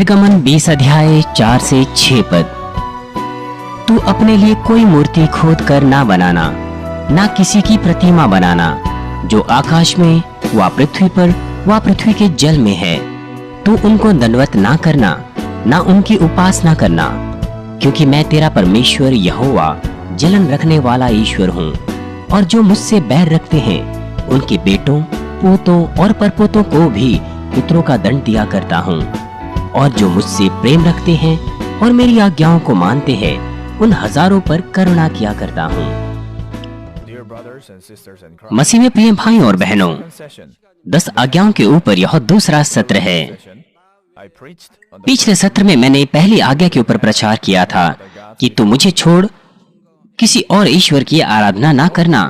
निर्गमन 20 अध्याय 4 से 6 पद। तू अपने लिए कोई मूर्ति खोद कर ना बनाना, ना किसी की प्रतिमा बनाना, जो आकाश में व पृथ्वी पर व पृथ्वी के जल में है। तू उनको दंडवत ना करना, ना उनकी उपासना करना, क्योंकि मैं तेरा परमेश्वर यहोवा जलन रखने वाला ईश्वर हूँ। और जो मुझसे बैर रखते हैं उनके बेटों, पोतों और परपोतों को भी पितरों का दंड दिया करता हूँ। और जो मुझसे प्रेम रखते हैं और मेरी आज्ञाओं को मानते हैं उन हजारों पर करुणा किया करता हूँ। मसीह में प्रिय भाई और बहनों, 10 आज्ञाओं के ऊपर यह दूसरा सत्र है। पिछले सत्र में मैंने पहली आज्ञा के ऊपर प्रचार किया था कि तू मुझे छोड़ किसी और ईश्वर की आराधना ना करना।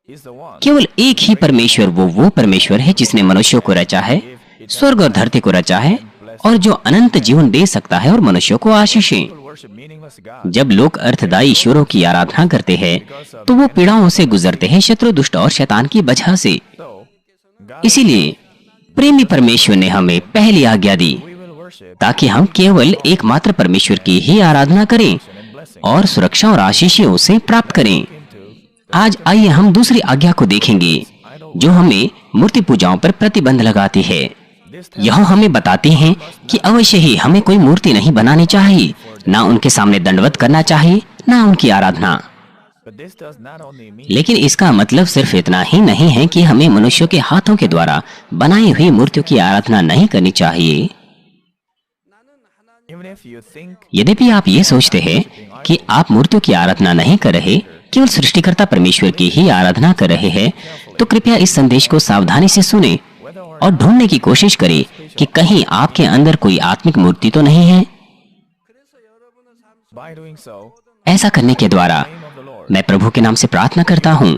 केवल एक ही परमेश्वर, वो परमेश्वर है जिसने मनुष्यों को रचा है, स्वर्ग और धरती को रचा है, और जो अनंत जीवन दे सकता है और मनुष्यों को आशीषें। जब लोग अर्थदायी ईश्वरों की आराधना करते हैं तो वो पीड़ाओं से गुजरते हैं, शत्रु, दुष्ट और शैतान की वजह से। इसीलिए प्रेमी परमेश्वर ने हमें पहली आज्ञा दी ताकि हम केवल एकमात्र परमेश्वर की ही आराधना करें और सुरक्षा और आशीषें उसे प्राप्त करें। आज आइए हम दूसरी आज्ञा को देखेंगे जो हमें मूर्ति पूजाओं पर प्रतिबंध लगाती है। यह हमें बताती हैं कि अवश्य ही हमें कोई मूर्ति नहीं बनानी चाहिए, ना उनके सामने दंडवत करना चाहिए, ना उनकी आराधना। लेकिन इसका मतलब सिर्फ इतना ही नहीं है कि हमें मनुष्यों के हाथों के द्वारा बनाई हुई मूर्तियों की आराधना नहीं करनी चाहिए। यद्यपि आप ये सोचते हैं कि आप मूर्तियों की आराधना नहीं कर रहे, केवल सृष्टिकर्ता परमेश्वर की ही आराधना कर रहे हैं, तो कृपया इस संदेश को सावधानी से सुने और ढूंढने की कोशिश करें कि कहीं आपके अंदर कोई आत्मिक मूर्ति तो नहीं है। ऐसा करने के द्वारा मैं प्रभु के नाम से प्रार्थना करता हूँ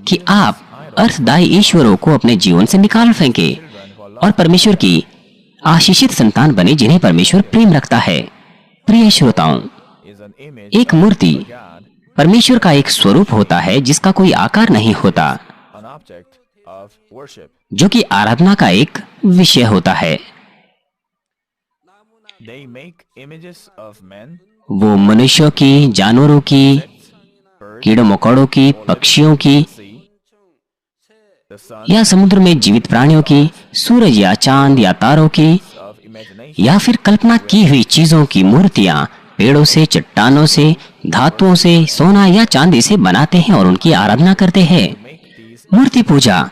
कि आप अर्थदायी ईश्वरों को अपने जीवन से निकाल फेंके और परमेश्वर की आशीषित संतान बने जिन्हें परमेश्वर प्रेम रखता है। प्रिय श्रोताओं, एक मूर्ति परमेश्वर का एक स्वरूप होता है जिसका कोई आकार नहीं होता, जो कि आराधना का एक विषय होता है। वो मनुष्यों की, जानवरों की, कीड़ों मकोड़ों की, पक्षियों की या समुद्र में जीवित प्राणियों की, सूरज या चांद या तारों की, या फिर कल्पना की हुई चीजों की मूर्तियां पेड़ों से, चट्टानों से, धातुओं से, सोना या चांदी से बनाते हैं और उनकी आराधना करते हैं। मूर्ति पूजा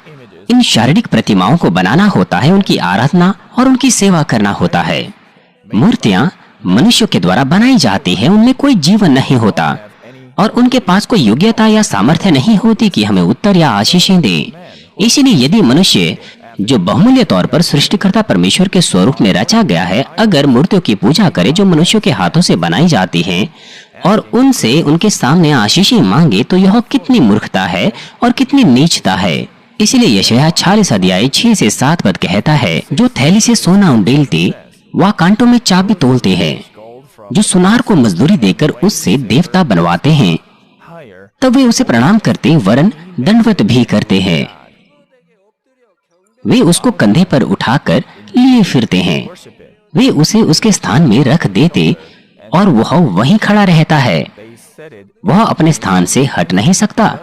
इन शारीरिक प्रतिमाओं को बनाना होता है, उनकी आराधना और उनकी सेवा करना होता है। मूर्तियां मनुष्यों के द्वारा बनाई जाती है, उनमें कोई जीवन नहीं होता और उनके पास कोई योग्यता या सामर्थ्य नहीं होती कि हमें उत्तर या आशीषें दें। इसीलिए यदि मनुष्य जो बहुमूल्य तौर पर सृष्टिकर्ता परमेश्वर के स्वरूप में रचा गया है, अगर मूर्तियों की पूजा करे जो मनुष्यों के हाथों से बनाई जाती हैं और उनसे उनके सामने आशीषें मांगे, तो यह कितनी मूर्खता है और कितनी नीचता है। इसीलिए यशायाह 46 अध्याय 6 से 7 पद कहता है, जो थैली से सोना उंडेलते व कांटों में चाबी तोलते हैं, जो सुनार को मजदूरी देकर उससे देवता बनवाते हैं, तब वे उसे प्रणाम करते वरन दंडवत भी करते हैं। वे उसको कंधे पर उठाकर लिए फिरते हैं, वे उसे उसके स्थान में रख देते और वह वहीं खड़ा रहता है। वह अपने स्थान से हट नहीं सकता।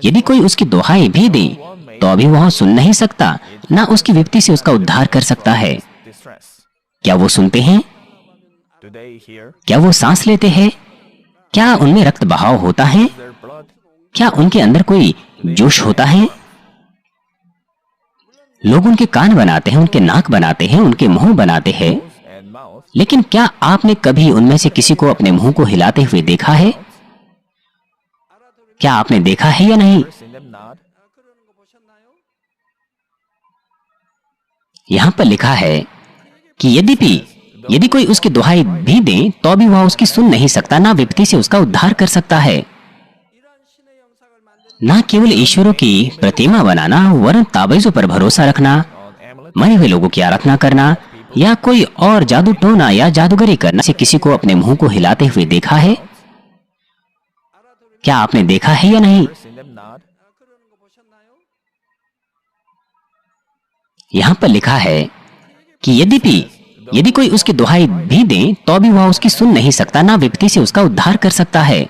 यदि कोई उसकी दुहाई भी दे तो अभी वह सुन नहीं सकता, ना उसकी विपत्ति से उसका उद्धार कर सकता है। क्या वो सुनते हैं? क्या वो सांस लेते हैं? क्या उनमें रक्त बहाव होता है? क्या उनके अंदर कोई जोश होता है? लोग उनके कान बनाते हैं, उनके नाक बनाते हैं, उनके मुंह बनाते हैं, लेकिन क्या आपने कभी उनमें से किसी को अपने मुंह को हिलाते हुए देखा है? क्या आपने देखा है या नहीं? यहाँ पर लिखा है कि यदि कोई उसकी दुहाई भी दे तो भी वह उसकी सुन नहीं सकता, ना विपत्ति से उसका उद्धार कर सकता है। ना केवल ईश्वरों की प्रतिमा बनाना वरन ताबीजों पर भरोसा रखना, मरे हुए लोगों की आराधना करना या कोई और जादू टोना या जादूगरी करना से किसी को अपने मुंह को हिलाते हुए देखा है? क्या आपने देखा है या नहीं? यहाँ पर लिखा है कि यदि कोई उसकी दुहाई भी दे तो भी वह उसकी सुन नहीं सकता, ना विपत्ति से उसका उद्धार कर सकता है।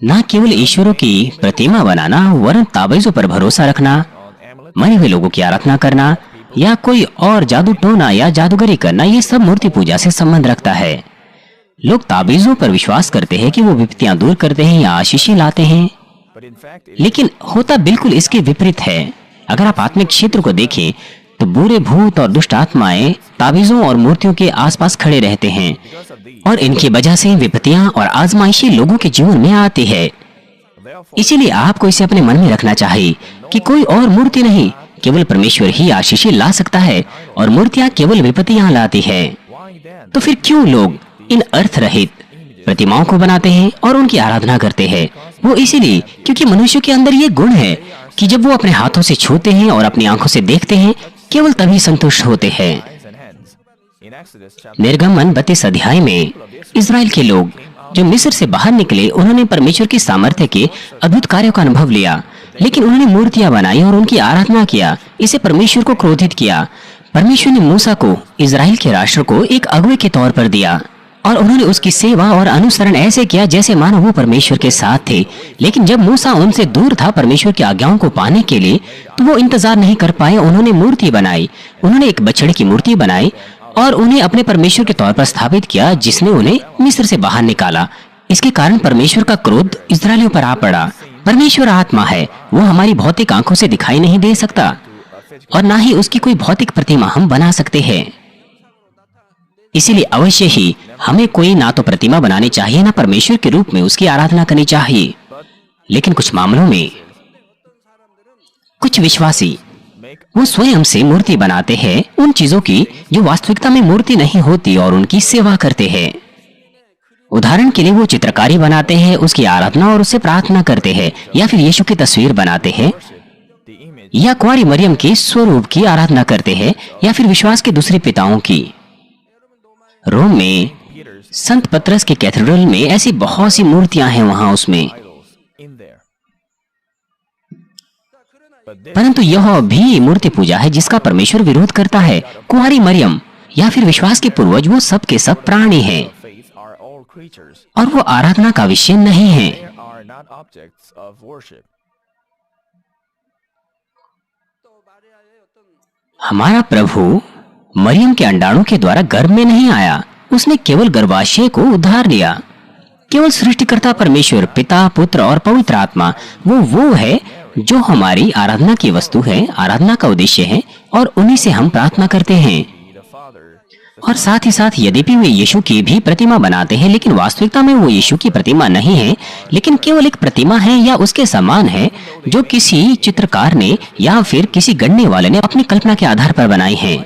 न केवल ईश्वरों की प्रतिमा बनाना, वरन ताबीजों पर भरोसा रखना, मरे हुए लोगों की आराधना करना या कोई और जादू टोना या जादूगरी करना, ये सब मूर्ति पूजा से संबंध रखता है। लोग ताबीजों पर विश्वास करते हैं कि वो विपत्तियां दूर करते हैं या आशीषें लाते हैं, लेकिन होता बिल्कुल इसके विपरीत है। अगर आप आत्मिक क्षेत्र को देखें तो बुरे भूत और दुष्ट आत्माएं ताबीजों और मूर्तियों के आसपास खड़े रहते हैं और इनकी वजह से विपत्तियां और आजमाइशें लोगों के जीवन में आती है। इसीलिए आपको इसे अपने मन में रखना चाहिए कि कोई और मूर्ति नहीं, केवल परमेश्वर ही आशीषें ला सकता है और मूर्तियां केवल विपत्तियां लाती है। तो फिर क्यों लोग इन अर्थ रहित प्रतिमाओं को बनाते हैं और उनकी आराधना करते हैं? वो इसीलिए क्योंकि मनुष्य के अंदर ये गुण है कि जब वो अपने हाथों से छूते हैं और अपनी आंखों से देखते हैं, केवल तभी संतुष्ट होते हैं। निर्गमन 32 अध्याय में इस्राएल के लोग जो मिस्र से बाहर निकले, उन्होंने परमेश्वर की सामर्थ्य के अद्भुत कार्यों का अनुभव लिया, लेकिन उन्होंने मूर्तियां बनाई और उनकी आराधना किया। इसे परमेश्वर को क्रोधित किया। परमेश्वर ने मूसा को इस्राएल के राष्ट्र को एक अगुवे के तौर पर दिया और उन्होंने उसकी सेवा और अनुसरण ऐसे किया जैसे मानो वो परमेश्वर के साथ थे। लेकिन जब मूसा उनसे दूर था परमेश्वर की आज्ञाओं को पाने के लिए, तो वो इंतजार नहीं कर पाए। उन्होंने मूर्ति बनाई, उन्होंने एक बछड़े की मूर्ति बनाई और उन्हें अपने परमेश्वर के तौर पर स्थापित किया, जिसने उन्हें मिस्र से बाहर निकाला। इसके कारण परमेश्वर का क्रोध इस्राएलियों पर आ पड़ा। परमेश्वर आत्मा है, वो हमारी भौतिक आंखों से दिखाई नहीं दे सकता और ना ही उसकी कोई भौतिक प्रतिमा हम बना सकते हैं। इसीलिए अवश्य ही हमें कोई ना तो प्रतिमा बनानी चाहिए, ना परमेश्वर के रूप में उसकी आराधना करनी चाहिए। लेकिन कुछ मामलों में कुछ विश्वासी वो स्वयं से मूर्ति बनाते हैं उन चीजों की जो वास्तविकता में मूर्ति नहीं होती और उनकी सेवा करते हैं। उदाहरण के लिए वो चित्रकारी बनाते हैं, उसकी आराधना और उससे प्रार्थना करते हैं, या फिर यीशु की तस्वीर बनाते हैं, या कुंवारी मरियम के स्वरूप की आराधना करते हैं, या फिर विश्वास के दूसरे पिताओं की। रोम में संत पतरस के कैथेड्रल में ऐसी बहुत सी मूर्तियां हैं वहां उसमें। परंतु यह भी मूर्ति पूजा है जिसका परमेश्वर विरोध करता है। कुंवारी मरियम या फिर विश्वास के पूर्वज वो सब के सब प्राणी हैं और वो आराधना का विषय नहीं है। हमारा प्रभु मरियम के अंडाणु के द्वारा गर्भ में नहीं आया, उसने केवल गर्भाशय को उद्धार लिया। केवल सृष्टिकर्ता परमेश्वर पिता, पुत्र और पवित्र आत्मा वो है जो हमारी आराधना की वस्तु है, आराधना का उद्देश्य है और उन्हीं से हम प्रार्थना करते हैं। और साथ ही साथ यद्यपि वे यीशु की भी प्रतिमा बनाते हैं, लेकिन वास्तविकता में वो यीशु की प्रतिमा नहीं है, लेकिन केवल एक प्रतिमा है या उसके समान है जो किसी चित्रकार ने या फिर किसी गढ़ने वाले ने अपनी कल्पना के आधार पर बनाई है।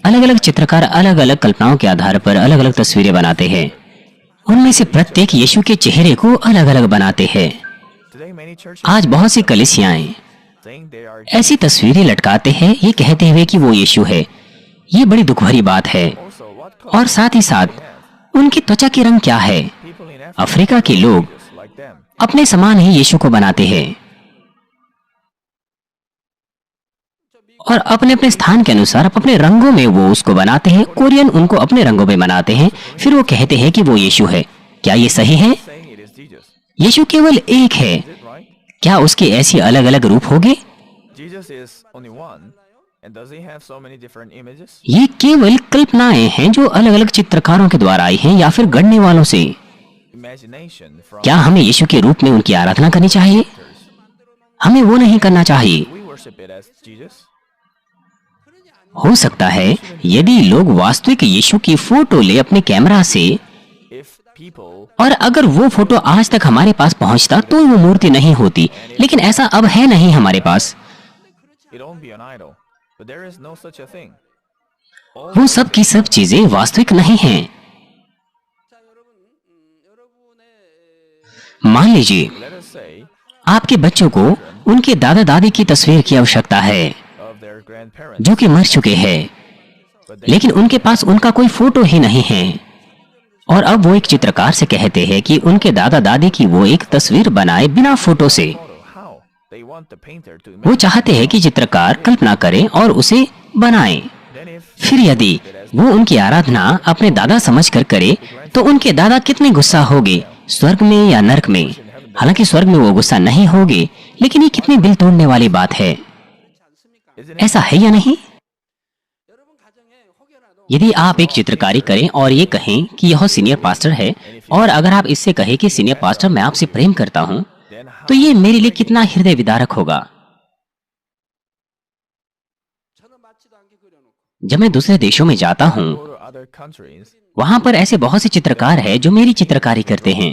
अलग अलग चित्रकार अलग अलग कल्पनाओं के आधार पर अलग अलग तस्वीरें बनाते हैं। उनमें से प्रत्येक यीशु के चेहरे को अलग अलग बनाते हैं। आज बहुत सी कलीसियाएं ऐसी तस्वीरें लटकाते हैं ये कहते हुए कि वो यीशु है। ये बड़ी दुख भरी बात है। और साथ ही साथ उनकी त्वचा की रंग क्या है? अफ्रीका के लोग अपने समान ही यीशु को बनाते हैं और अपने अपने स्थान के अनुसार अपने रंगों में वो उसको बनाते हैं। कोरियन उनको अपने रंगों में बनाते हैं, फिर वो कहते हैं कि वो यीशु है। क्या ये सही है? यीशु केवल एक है, क्या उसके ऐसे अलग अलग रूप होंगे? ये केवल कल्पनाएं हैं जो अलग अलग चित्रकारों के द्वारा आई हैं या फिर गढ़ने वालों से। क्या हमें यीशु के रूप में उनकी आराधना करनी चाहिए? हमें वो नहीं करना चाहिए। हो सकता है यदि लोग वास्तविक यीशु की फोटो ले अपने कैमरा से और अगर वो फोटो आज तक हमारे पास पहुंचता तो वो मूर्ति नहीं होती, लेकिन ऐसा अब है नहीं हमारे पास। वो सब की सब चीजें वास्तविक नहीं हैं। मान लीजिए आपके बच्चों को उनके दादा दादी की तस्वीर की आवश्यकता है जो कि मर चुके हैं, लेकिन उनके पास उनका कोई फोटो ही नहीं है। और अब वो एक चित्रकार से कहते हैं कि उनके दादा दादी की वो एक तस्वीर बनाए बिना फोटो से। वो चाहते हैं कि चित्रकार कल्पना करे और उसे बनाए। फिर यदि वो उनकी आराधना अपने दादा समझकर करे तो उनके दादा कितने गुस्सा होंगे, स्वर्ग में या नरक में। हालांकि स्वर्ग में वो गुस्सा नहीं होंगे, लेकिन ये कितनी दिल तोड़ने वाली बात है, ऐसा है या नहीं? यदि आप एक चित्रकारी करें और ये कहें कि यह सीनियर पास्टर है, और अगर आप इससे कहें कि सीनियर पास्टर मैं आपसे प्रेम करता हूं, तो ये मेरे लिए कितना हृदय विदारक होगा। जब मैं दूसरे देशों में जाता हूं, वहां पर ऐसे बहुत से चित्रकार हैं जो मेरी चित्रकारी करते हैं,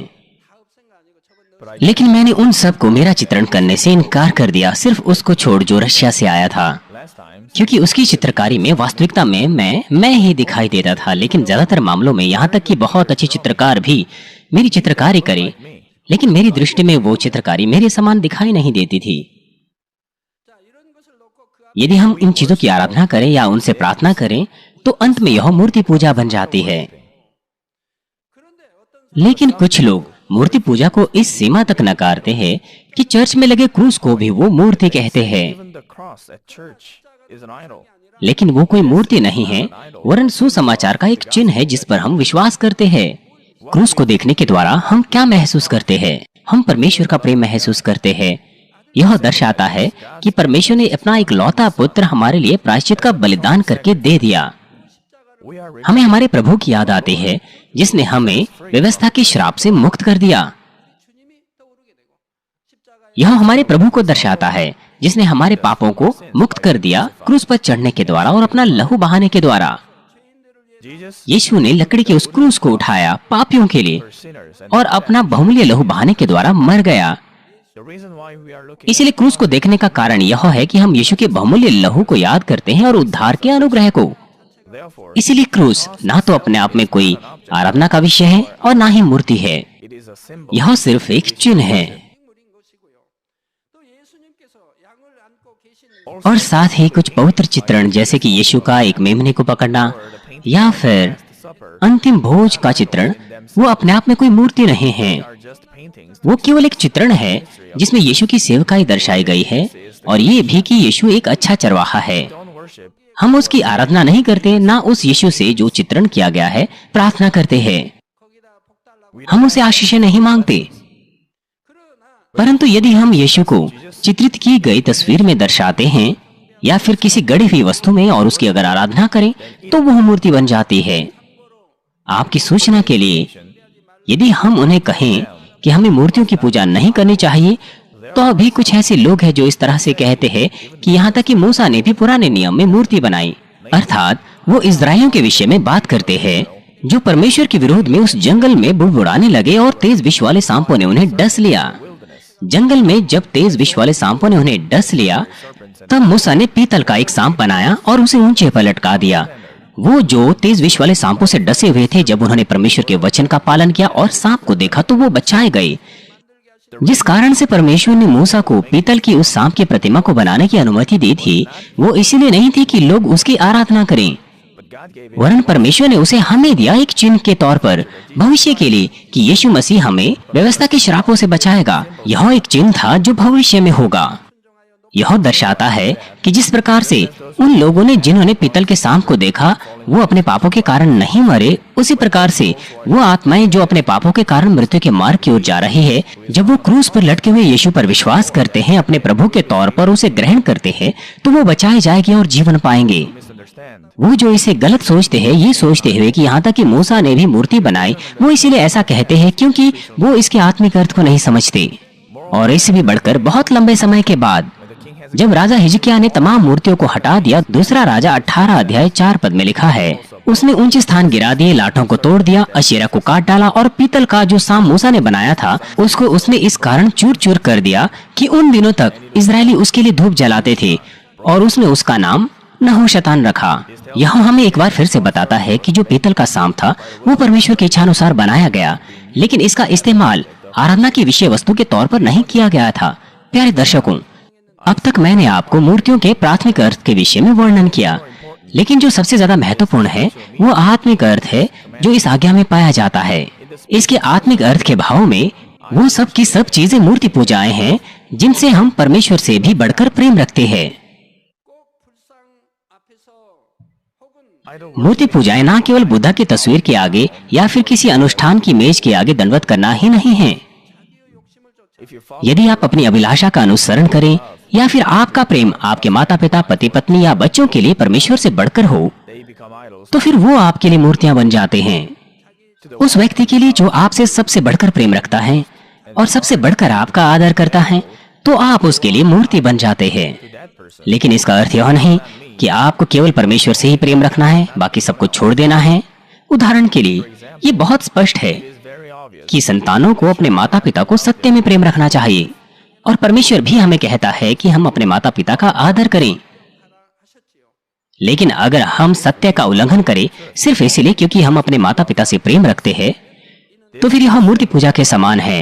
लेकिन मैंने उन सब को मेरा चित्रण करने से इनकार कर दिया, सिर्फ उसको छोड़ जो रशिया से आया था, क्योंकि उसकी चित्रकारी में वास्तविकता में मैं ही दिखाई देता था। लेकिन ज्यादातर मामलों में, यहाँ तक कि बहुत अच्छे चित्रकार भी मेरी चित्रकारी करें, लेकिन मेरी दृष्टि में वो चित्रकारी मेरे समान दिखाई नहीं देती थी। यदि हम इन चीजों की आराधना करें या उनसे प्रार्थना करें, तो अंत में यह मूर्ति पूजा बन जाती है। लेकिन कुछ लोग मूर्ति पूजा को इस सीमा तक नकारते हैं कि चर्च में लगे क्रूस को भी वो मूर्ति कहते हैं। लेकिन वो कोई मूर्ति नहीं है, वरन सुसमाचार का एक चिन्ह है जिस पर हम विश्वास करते हैं। क्रूस को देखने के द्वारा हम क्या महसूस करते हैं? हम परमेश्वर का प्रेम महसूस करते हैं। यह दर्शाता है कि परमेश्वर ने अपना एक लौता पुत्र हमारे लिए प्रायश्चित का बलिदान करके दे दिया। हमें हमारे प्रभु की याद आती है जिसने हमें व्यवस्था के श्राप से मुक्त कर दिया। यह हमारे प्रभु को दर्शाता है जिसने हमारे पापों को मुक्त कर दिया क्रूस पर चढ़ने के द्वारा और अपना लहू बहाने के द्वारा। यीशु ने लकड़ी के उस क्रूस को उठाया पापियों के लिए और अपना बहुमूल्य लहू बहाने के द्वारा मर गया। इसलिए क्रूस को देखने का कारण यह है कि हम यीशु के बहुमूल्य लहू को याद करते हैं और उद्धार के अनुग्रह को। इसीलिए क्रूस ना तो अपने आप में कोई आराधना का विषय है और ना ही मूर्ति है, यह सिर्फ एक चिन्ह है। और साथ ही कुछ पवित्र चित्रण जैसे कि यीशु का एक मेमने को पकड़ना या फिर अंतिम भोज का चित्रण, वो अपने आप में कोई मूर्ति नहीं है, वो केवल एक चित्रण है जिसमें यीशु की सेवकाई दर्शाई गई है और ये भी कि यीशु एक अच्छा चरवाहा है। हम उसकी आराधना नहीं करते, ना उस यीशु से जो चित्रण किया गया है प्रार्थना करते हैं। हम उसे आशीषें नहीं मांगते, परंतु यदि हम यीशु को चित्रित की गई तस्वीर में दर्शाते हैं या फिर किसी गढ़ी हुई वस्तु में और उसकी अगर आराधना करें तो वह मूर्ति बन जाती है। आपकी सूचना के लिए, यदि हम उन्हें कहें कि हमें मूर्तियों की पूजा नहीं करनी चाहिए, तो अभी कुछ ऐसे लोग हैं जो इस तरह से कहते हैं कि यहाँ तक कि मूसा ने भी पुराने नियम में मूर्ति बनाई। अर्थात वो इस्राएलियों के विषय में बात करते हैं जो परमेश्वर के विरोध में उस जंगल में बुड़बुड़ाने लगे और तेज विष वाले सांपों ने उन्हें डस लिया। जंगल में जब तेज विष वाले सांपों ने उन्हें डस लिया, तब मूसा ने पीतल का एक सांप बनाया और उसे ऊंचे पर लटका दिया। वो जो तेज विष वाले सांपों से डसे हुए थे, जब उन्होंने परमेश्वर के वचन का पालन किया और सांप को देखा तो वो बचाए गए। जिस कारण से परमेश्वर ने मूसा को पीतल की उस सांप की प्रतिमा को बनाने की अनुमति दी थी, वो इसीलिए नहीं थी कि लोग उसकी आराधना करें, वरन परमेश्वर ने उसे हमें दिया एक चिन्ह के तौर पर भविष्य के लिए कि यीशु मसीह हमें व्यवस्था के श्रापों से बचाएगा। यह एक चिन्ह था जो भविष्य में होगा। यह दर्शाता है कि जिस प्रकार से उन लोगों ने जिन्होंने पीतल के सांप को देखा वो अपने पापों के कारण नहीं मरे, उसी प्रकार से वो आत्माएं जो अपने पापों के कारण मृत्यु के मार्ग की ओर जा रही है, जब वो क्रूस पर लटके हुए यीशु पर विश्वास करते हैं, अपने प्रभु के तौर पर उसे ग्रहण करते हैं, तो वो बचाए जाएंगे और जीवन पाएंगे। वो जो इसे गलत सोचते हैं, ये सोचते हुए कि यहाँ तक कि मूसा ने भी मूर्ति बनाई, वो इसीलिए ऐसा कहते हैं क्योंकि वो इसके आत्मिक अर्थ को नहीं समझते। और इससे भी बढ़कर बहुत लंबे समय के बाद जब राजा हिजकिय्याह ने तमाम मूर्तियों को हटा दिया, दूसरा राजा 18 अध्याय 4 पद में लिखा है, उसने ऊंचे स्थान गिरा दिए, लाठों को तोड़ दिया, अशेरा को काट डाला और पीतल का जो सांप मूसा ने बनाया था उसको उसने इस कारण चूर चूर कर दिया कि उन दिनों तक इजरायली उसके लिए धूप जलाते थे और उसने उसका नाम नहुशतान रखा। यह हमें एक बार फिर से बताता है कि जो पीतल का सांप था वो परमेश्वर की इच्छानुसार बनाया गया, लेकिन इसका इस्तेमाल आराधना की विषय वस्तु के तौर पर नहीं किया गया था। प्यारे दर्शकों, अब तक मैंने आपको मूर्तियों के प्राथमिक अर्थ के विषय में वर्णन किया, लेकिन जो सबसे ज्यादा महत्वपूर्ण है वो आत्मिक अर्थ है जो इस आज्ञा में पाया जाता है। इसके आत्मिक अर्थ के भाव में वो सब की सब चीजें मूर्ति पूजाएं हैं जिनसे हम परमेश्वर से भी बढ़कर प्रेम रखते हैं। मूर्ति पूजाएं ना केवल बुद्धा की तस्वीर के आगे या फिर किसी अनुष्ठान की मेज के आगे दंडवत करना ही नहीं है। यदि आप अपनी अभिलाषा का अनुसरण करें या फिर आपका प्रेम आपके माता पिता, पति पत्नी या बच्चों के लिए परमेश्वर से बढ़कर हो, तो फिर वो आपके लिए मूर्तियां बन जाते हैं। उस व्यक्ति के लिए जो आपसे सबसे बढ़कर प्रेम रखता है और सबसे बढ़कर आपका आदर करता है, तो आप उसके लिए मूर्ति बन जाते हैं। लेकिन इसका अर्थ यह नहीं कि आपको केवल परमेश्वर से ही प्रेम रखना है, बाकी सब कुछ छोड़ देना है। उदाहरण के लिए ये बहुत स्पष्ट है कि संतानों को अपने माता पिता को सत्य में प्रेम रखना चाहिए, और परमेश्वर भी हमें कहता है कि हम अपने माता पिता का आदर करें। लेकिन अगर हम सत्य का उल्लंघन करें सिर्फ इसलिए क्योंकि हम अपने माता पिता से प्रेम रखते हैं, तो फिर यह मूर्ति पूजा के समान है,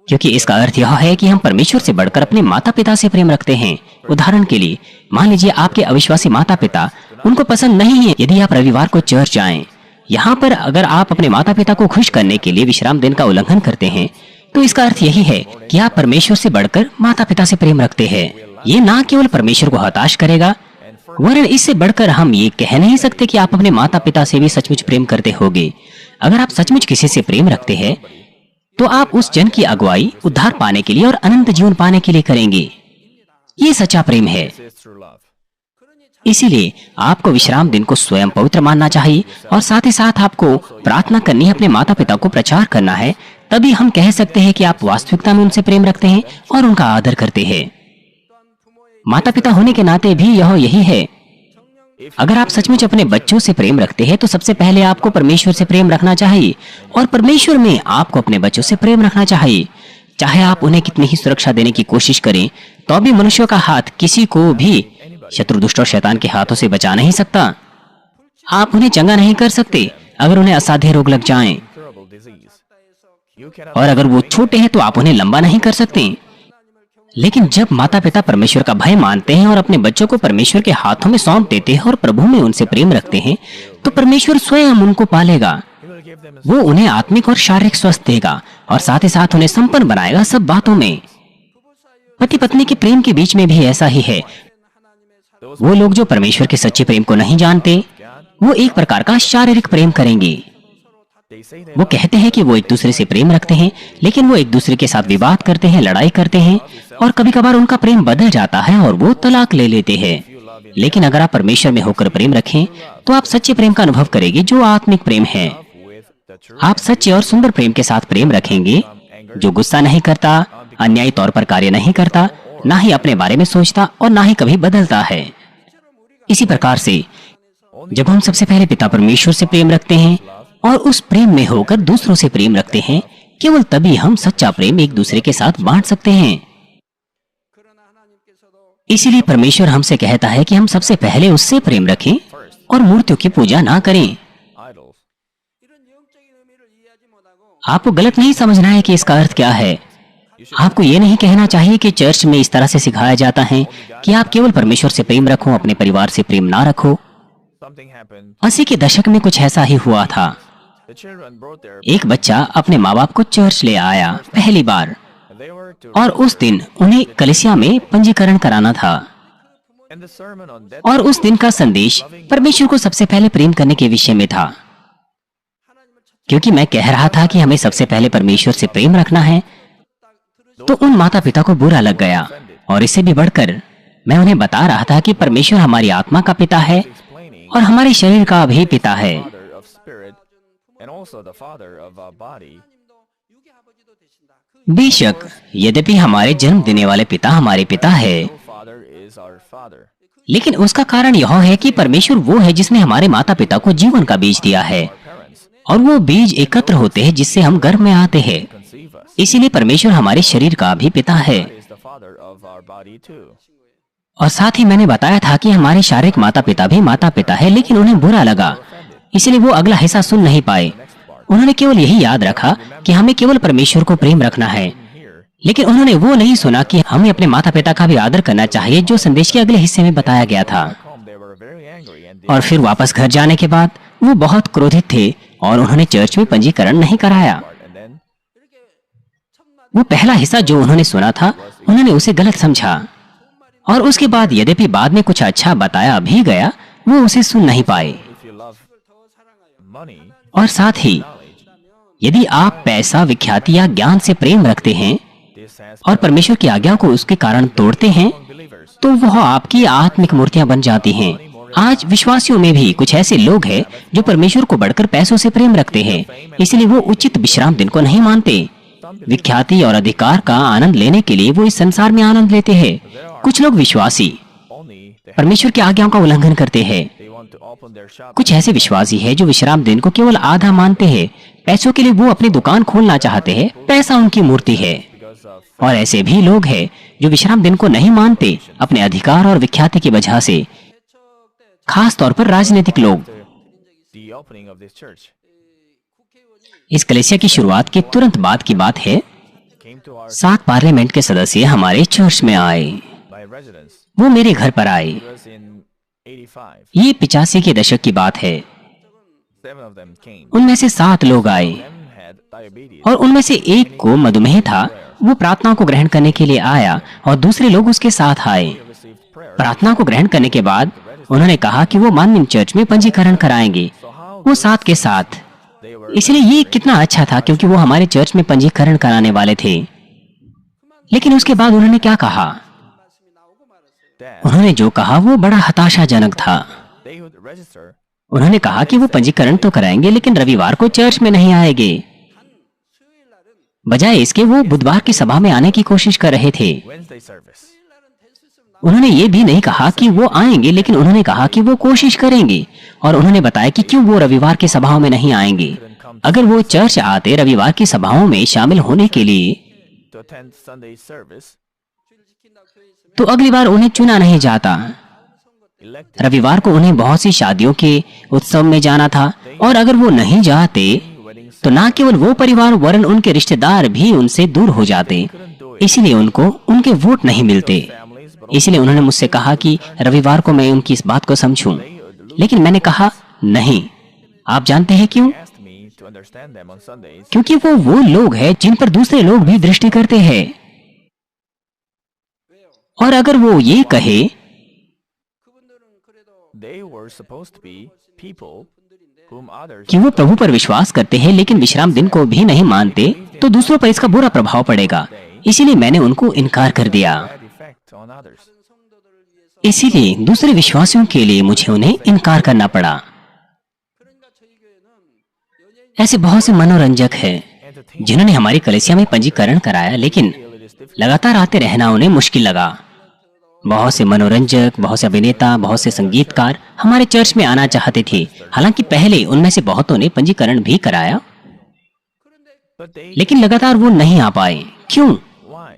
क्योंकि इसका अर्थ यह है कि हम परमेश्वर से बढ़कर अपने माता पिता से प्रेम रखते हैं। उदाहरण के लिए मान लीजिए आपके अविश्वासी माता पिता, उनको पसंद नहीं है यदि आप रविवार को चर्च जाएं। यहाँ पर अगर आप अपने माता पिता को खुश करने के लिए विश्राम दिन का उल्लंघन करते हैं, तो इसका अर्थ यही है कि आप परमेश्वर से बढ़कर माता पिता से प्रेम रखते हैं। ये ना केवल परमेश्वर को हताश करेगा, वरन इससे बढ़कर हम ये कह नहीं सकते कि आप अपने माता पिता से भी सचमुच प्रेम करते होंगे। अगर आप सचमुच किसी से प्रेम रखते हैं, तो आप उस जन की अगुवाई उद्धार पाने के लिए और अनंत जीवन पाने के लिए करेंगे। ये सच्चा प्रेम है। इसीलिए आपको विश्राम दिन को स्वयं पवित्र मानना चाहिए, और साथ ही साथ आपको प्रार्थना करनी है, अपने माता पिता को प्रचार करना है। तभी हम कह सकते हैं कि आप वास्तविकता में उनसे प्रेम रखते हैं और उनका आदर करते हैं। माता पिता होने के नाते भी यह यही है। अगर आप सचमुच अपने बच्चों से प्रेम रखते हैं, तो सबसे पहले आपको परमेश्वर से प्रेम रखना चाहिए, और परमेश्वर में आपको अपने बच्चों से प्रेम रखना चाहिए। चाहे आप उन्हें कितनी ही सुरक्षा देने की कोशिश करें, तो भी मनुष्यों का हाथ किसी को भी शत्रु, दुष्ट और शैतान के हाथों से बचा नहीं सकता। आप उन्हें चंगा नहीं कर सकते अगर उन्हें असाध्य रोग लग जाएं, और अगर वो छोटे हैं तो आप उन्हें लंबा नहीं कर सकते। लेकिन जब माता पिता परमेश्वर का भय मानते हैं और अपने बच्चों को परमेश्वर के हाथों में सौंप देते हैं और प्रभु में उनसे प्रेम रखते हैं, तो परमेश्वर स्वयं उनको पालेगा। वो उन्हें आत्मिक और शारीरिक स्वस्थ देगा, और साथ ही साथ उन्हें संपन्न बनाएगा सब बातों में। पति पत्नी के प्रेम के बीच में भी ऐसा ही है। वो लोग जो परमेश्वर के सच्चे प्रेम को नहीं जानते, वो एक प्रकार का शारीरिक प्रेम करेंगे। वो कहते हैं कि वो एक दूसरे से प्रेम रखते हैं, लेकिन वो एक दूसरे के साथ विवाद करते हैं, लड़ाई करते हैं, और कभी कभार उनका प्रेम बदल जाता है और वो तलाक ले लेते हैं। लेकिन अगर आप परमेश्वर में होकर प्रेम रखें, तो आप सच्चे प्रेम का अनुभव करेंगे, जो आत्मिक प्रेम है। आप सच्चे और सुंदर प्रेम के साथ प्रेम रखेंगे, जो गुस्सा नहीं करता, अन्यायी तौर पर कार्य नहीं करता, ना ही अपने बारे में सोचता और ना ही कभी बदलता है। इसी प्रकार से जब हम सबसे पहले पिता परमेश्वर से प्रेम रखते हैं और उस प्रेम में होकर दूसरों से प्रेम रखते हैं, केवल तभी हम सच्चा प्रेम एक दूसरे के साथ बांट सकते हैं। इसीलिए परमेश्वर हमसे कहता है कि हम सबसे पहले उससे प्रेम रखें और मूर्तियों की पूजा ना करें। आपको गलत नहीं समझना है कि इसका अर्थ क्या है। आपको ये नहीं कहना चाहिए कि चर्च में इस तरह से सिखाया जाता है कि आप केवल परमेश्वर से प्रेम रखो, अपने परिवार से प्रेम ना रखो। 80 के दशक में कुछ ऐसा ही हुआ था। एक बच्चा अपने माँ बाप को चर्च ले आया पहली बार, और उस दिन उन्हें कलीसिया में पंजीकरण कराना था। और उस दिन का संदेश परमेश्वर को सबसे पहले प्रेम करने के विषय में था, क्योंकि मैं कह रहा था कि हमें सबसे पहले परमेश्वर से प्रेम रखना है। तो उन माता पिता को बुरा लग गया, और इससे भी बढ़कर मैं उन्हें बता रहा था कि परमेश्वर हमारी आत्मा का पिता है और हमारे शरीर का भी पिता है। बेशक यद्यपि हमारे जन्म देने वाले पिता हमारे पिता है, लेकिन उसका कारण यह है कि परमेश्वर वो है जिसने हमारे माता पिता को जीवन का बीज दिया है, और वो बीज एकत्र होते हैं जिससे हम गर्भ में आते हैं। इसीलिए परमेश्वर हमारे शरीर का भी पिता है। और साथ ही मैंने बताया था कि हमारे शारीरिक माता पिता भी माता पिता है, लेकिन उन्हें बुरा लगा, इसलिए वो अगला हिस्सा सुन नहीं पाए। उन्होंने केवल यही याद रखा कि हमें केवल परमेश्वर को प्रेम रखना है, लेकिन उन्होंने वो नहीं सुना कि हमें अपने माता पिता का भी आदर करना चाहिए, जो संदेश के अगले हिस्से में बताया गया था। और फिर वापस घर जाने के बाद वो बहुत क्रोधित थे और उन्होंने चर्च में पंजीकरण नहीं कराया। वो पहला हिस्सा जो उन्होंने सुना था, उन्होंने उसे गलत समझा, और उसके बाद यद्यपि बाद में कुछ अच्छा बताया भी गया, वो उसे सुन नहीं पाए। money, और साथ ही knowledge, यदि आप पैसा, विख्याति या ज्ञान से प्रेम रखते हैं this has और परमेश्वर की आज्ञा को उसके कारण तोड़ते हैं, among believers. तो वह आपकी आत्मिक मूर्तियां बन जाती हैं। आज विश्वासियों में भी कुछ ऐसे लोग हैं जो परमेश्वर को बढ़कर पैसों से प्रेम रखते हैं, इसलिए वो उचित विश्राम दिन को नहीं मानते। विख्याति और अधिकार का आनंद लेने के लिए वो इस संसार में आनंद लेते हैं। कुछ लोग विश्वासी Only they, परमेश्वर की आज्ञाओं का उल्लंघन करते हैं। they want to open their shop कुछ ऐसे विश्वासी हैं जो विश्राम दिन को केवल आधा मानते हैं। पैसों के लिए वो अपनी दुकान खोलना चाहते हैं, पैसा उनकी मूर्ति है। because of और ऐसे भी लोग हैं जो विश्राम दिन को नहीं मानते अपने अधिकार और विख्याति की वजह से, खास तौर पर राजनीतिक लोग। the opening of this church. इस कलीसिया की शुरुआत के तुरंत बाद की बात है। Came to our 7 पार्लियामेंट के सदस्य हमारे चर्च में आए। by residence. वो मेरे घर पर आए। It was in 85. ये 85 के दशक की बात है। 7 of them came. उनमें से 7 लोग आए Them had diabetes. और उनमें से एक को मधुमेह था। वो प्रार्थना को ग्रहण करने के लिए आया और दूसरे लोग उसके साथ आए। They received prayer. प्रार्थना को ग्रहण करने के बाद उन्होंने कहा कि वो मार्निंग चर्च में पंजीकरण कराएंगे। So how वो 7 के साथ। they were इसलिए ये कितना अच्छा था क्योंकि वो हमारे चर्च में पंजीकरण कराने वाले थे। लेकिन उसके बाद उन्होंने क्या कहा? that उन्होंने जो कहा वो बड़ा हताशाजनक था। they would register उन्होंने कहा कि वो पंजीकरण तो कराएंगे लेकिन रविवार को चर्च में नहीं आएंगे। बजाय इसके वो बुधवार की सभा में आने की कोशिश कर रहे थे। Wednesday service. उन्होंने ये भी नहीं कहा कि वो आएंगे, लेकिन उन्होंने कहा कि वो कोशिश करेंगे और उन्होंने बताया कि क्यों वो रविवार की सभाओं में नहीं आएंगे। अगर वो चर्च आते रविवार की सभाओं में शामिल होने के लिए, To attend Sunday service, तो अगली बार उन्हें चुना नहीं जाता। elected रविवार को उन्हें बहुत सी शादियों के उत्सव में जाना था और अगर वो नहीं जाते weddings. तो ना केवल वो परिवार वरन उनके रिश्तेदार भी उनसे दूर हो जाते। इसलिए उनको उनके वोट नहीं मिलते। Families, but इसलिए उन्होंने मुझसे कहा कि रविवार को मैं उनकी इस बात को समझूं, लेकिन मैंने कहा नहीं। आप जानते हैं क्यों? asked me to understand them on Sundays. क्योंकि वो लोग हैं जिन पर दूसरे लोग भी दृष्टि करते हैं। और अगर वो ये कहे They were supposed to be people whom others कि वो प्रभु पर विश्वास करते हैं लेकिन विश्राम दिन को भी नहीं मानते, तो दूसरों पर इसका बुरा प्रभाव पड़ेगा। इसीलिए मैंने उनको इनकार कर दिया। had effect on others. इसीलिए दूसरे विश्वासियों के लिए मुझे उन्हें इनकार करना पड़ा। ऐसे बहुत से मनोरंजक हैं जिन्होंने हमारी कलीसिया में पंजीकरण कराया, लेकिन लगातार आते रहना उन्हें मुश्किल लगा। बहुत से मनोरंजक, बहुत से अभिनेता, बहुत से संगीतकार हमारे चर्च में आना चाहते थे। हालांकि पहले उनमें से बहुतों ने पंजीकरण भी कराया, But they, लेकिन लगातार वो नहीं आ पाए। क्यों? why?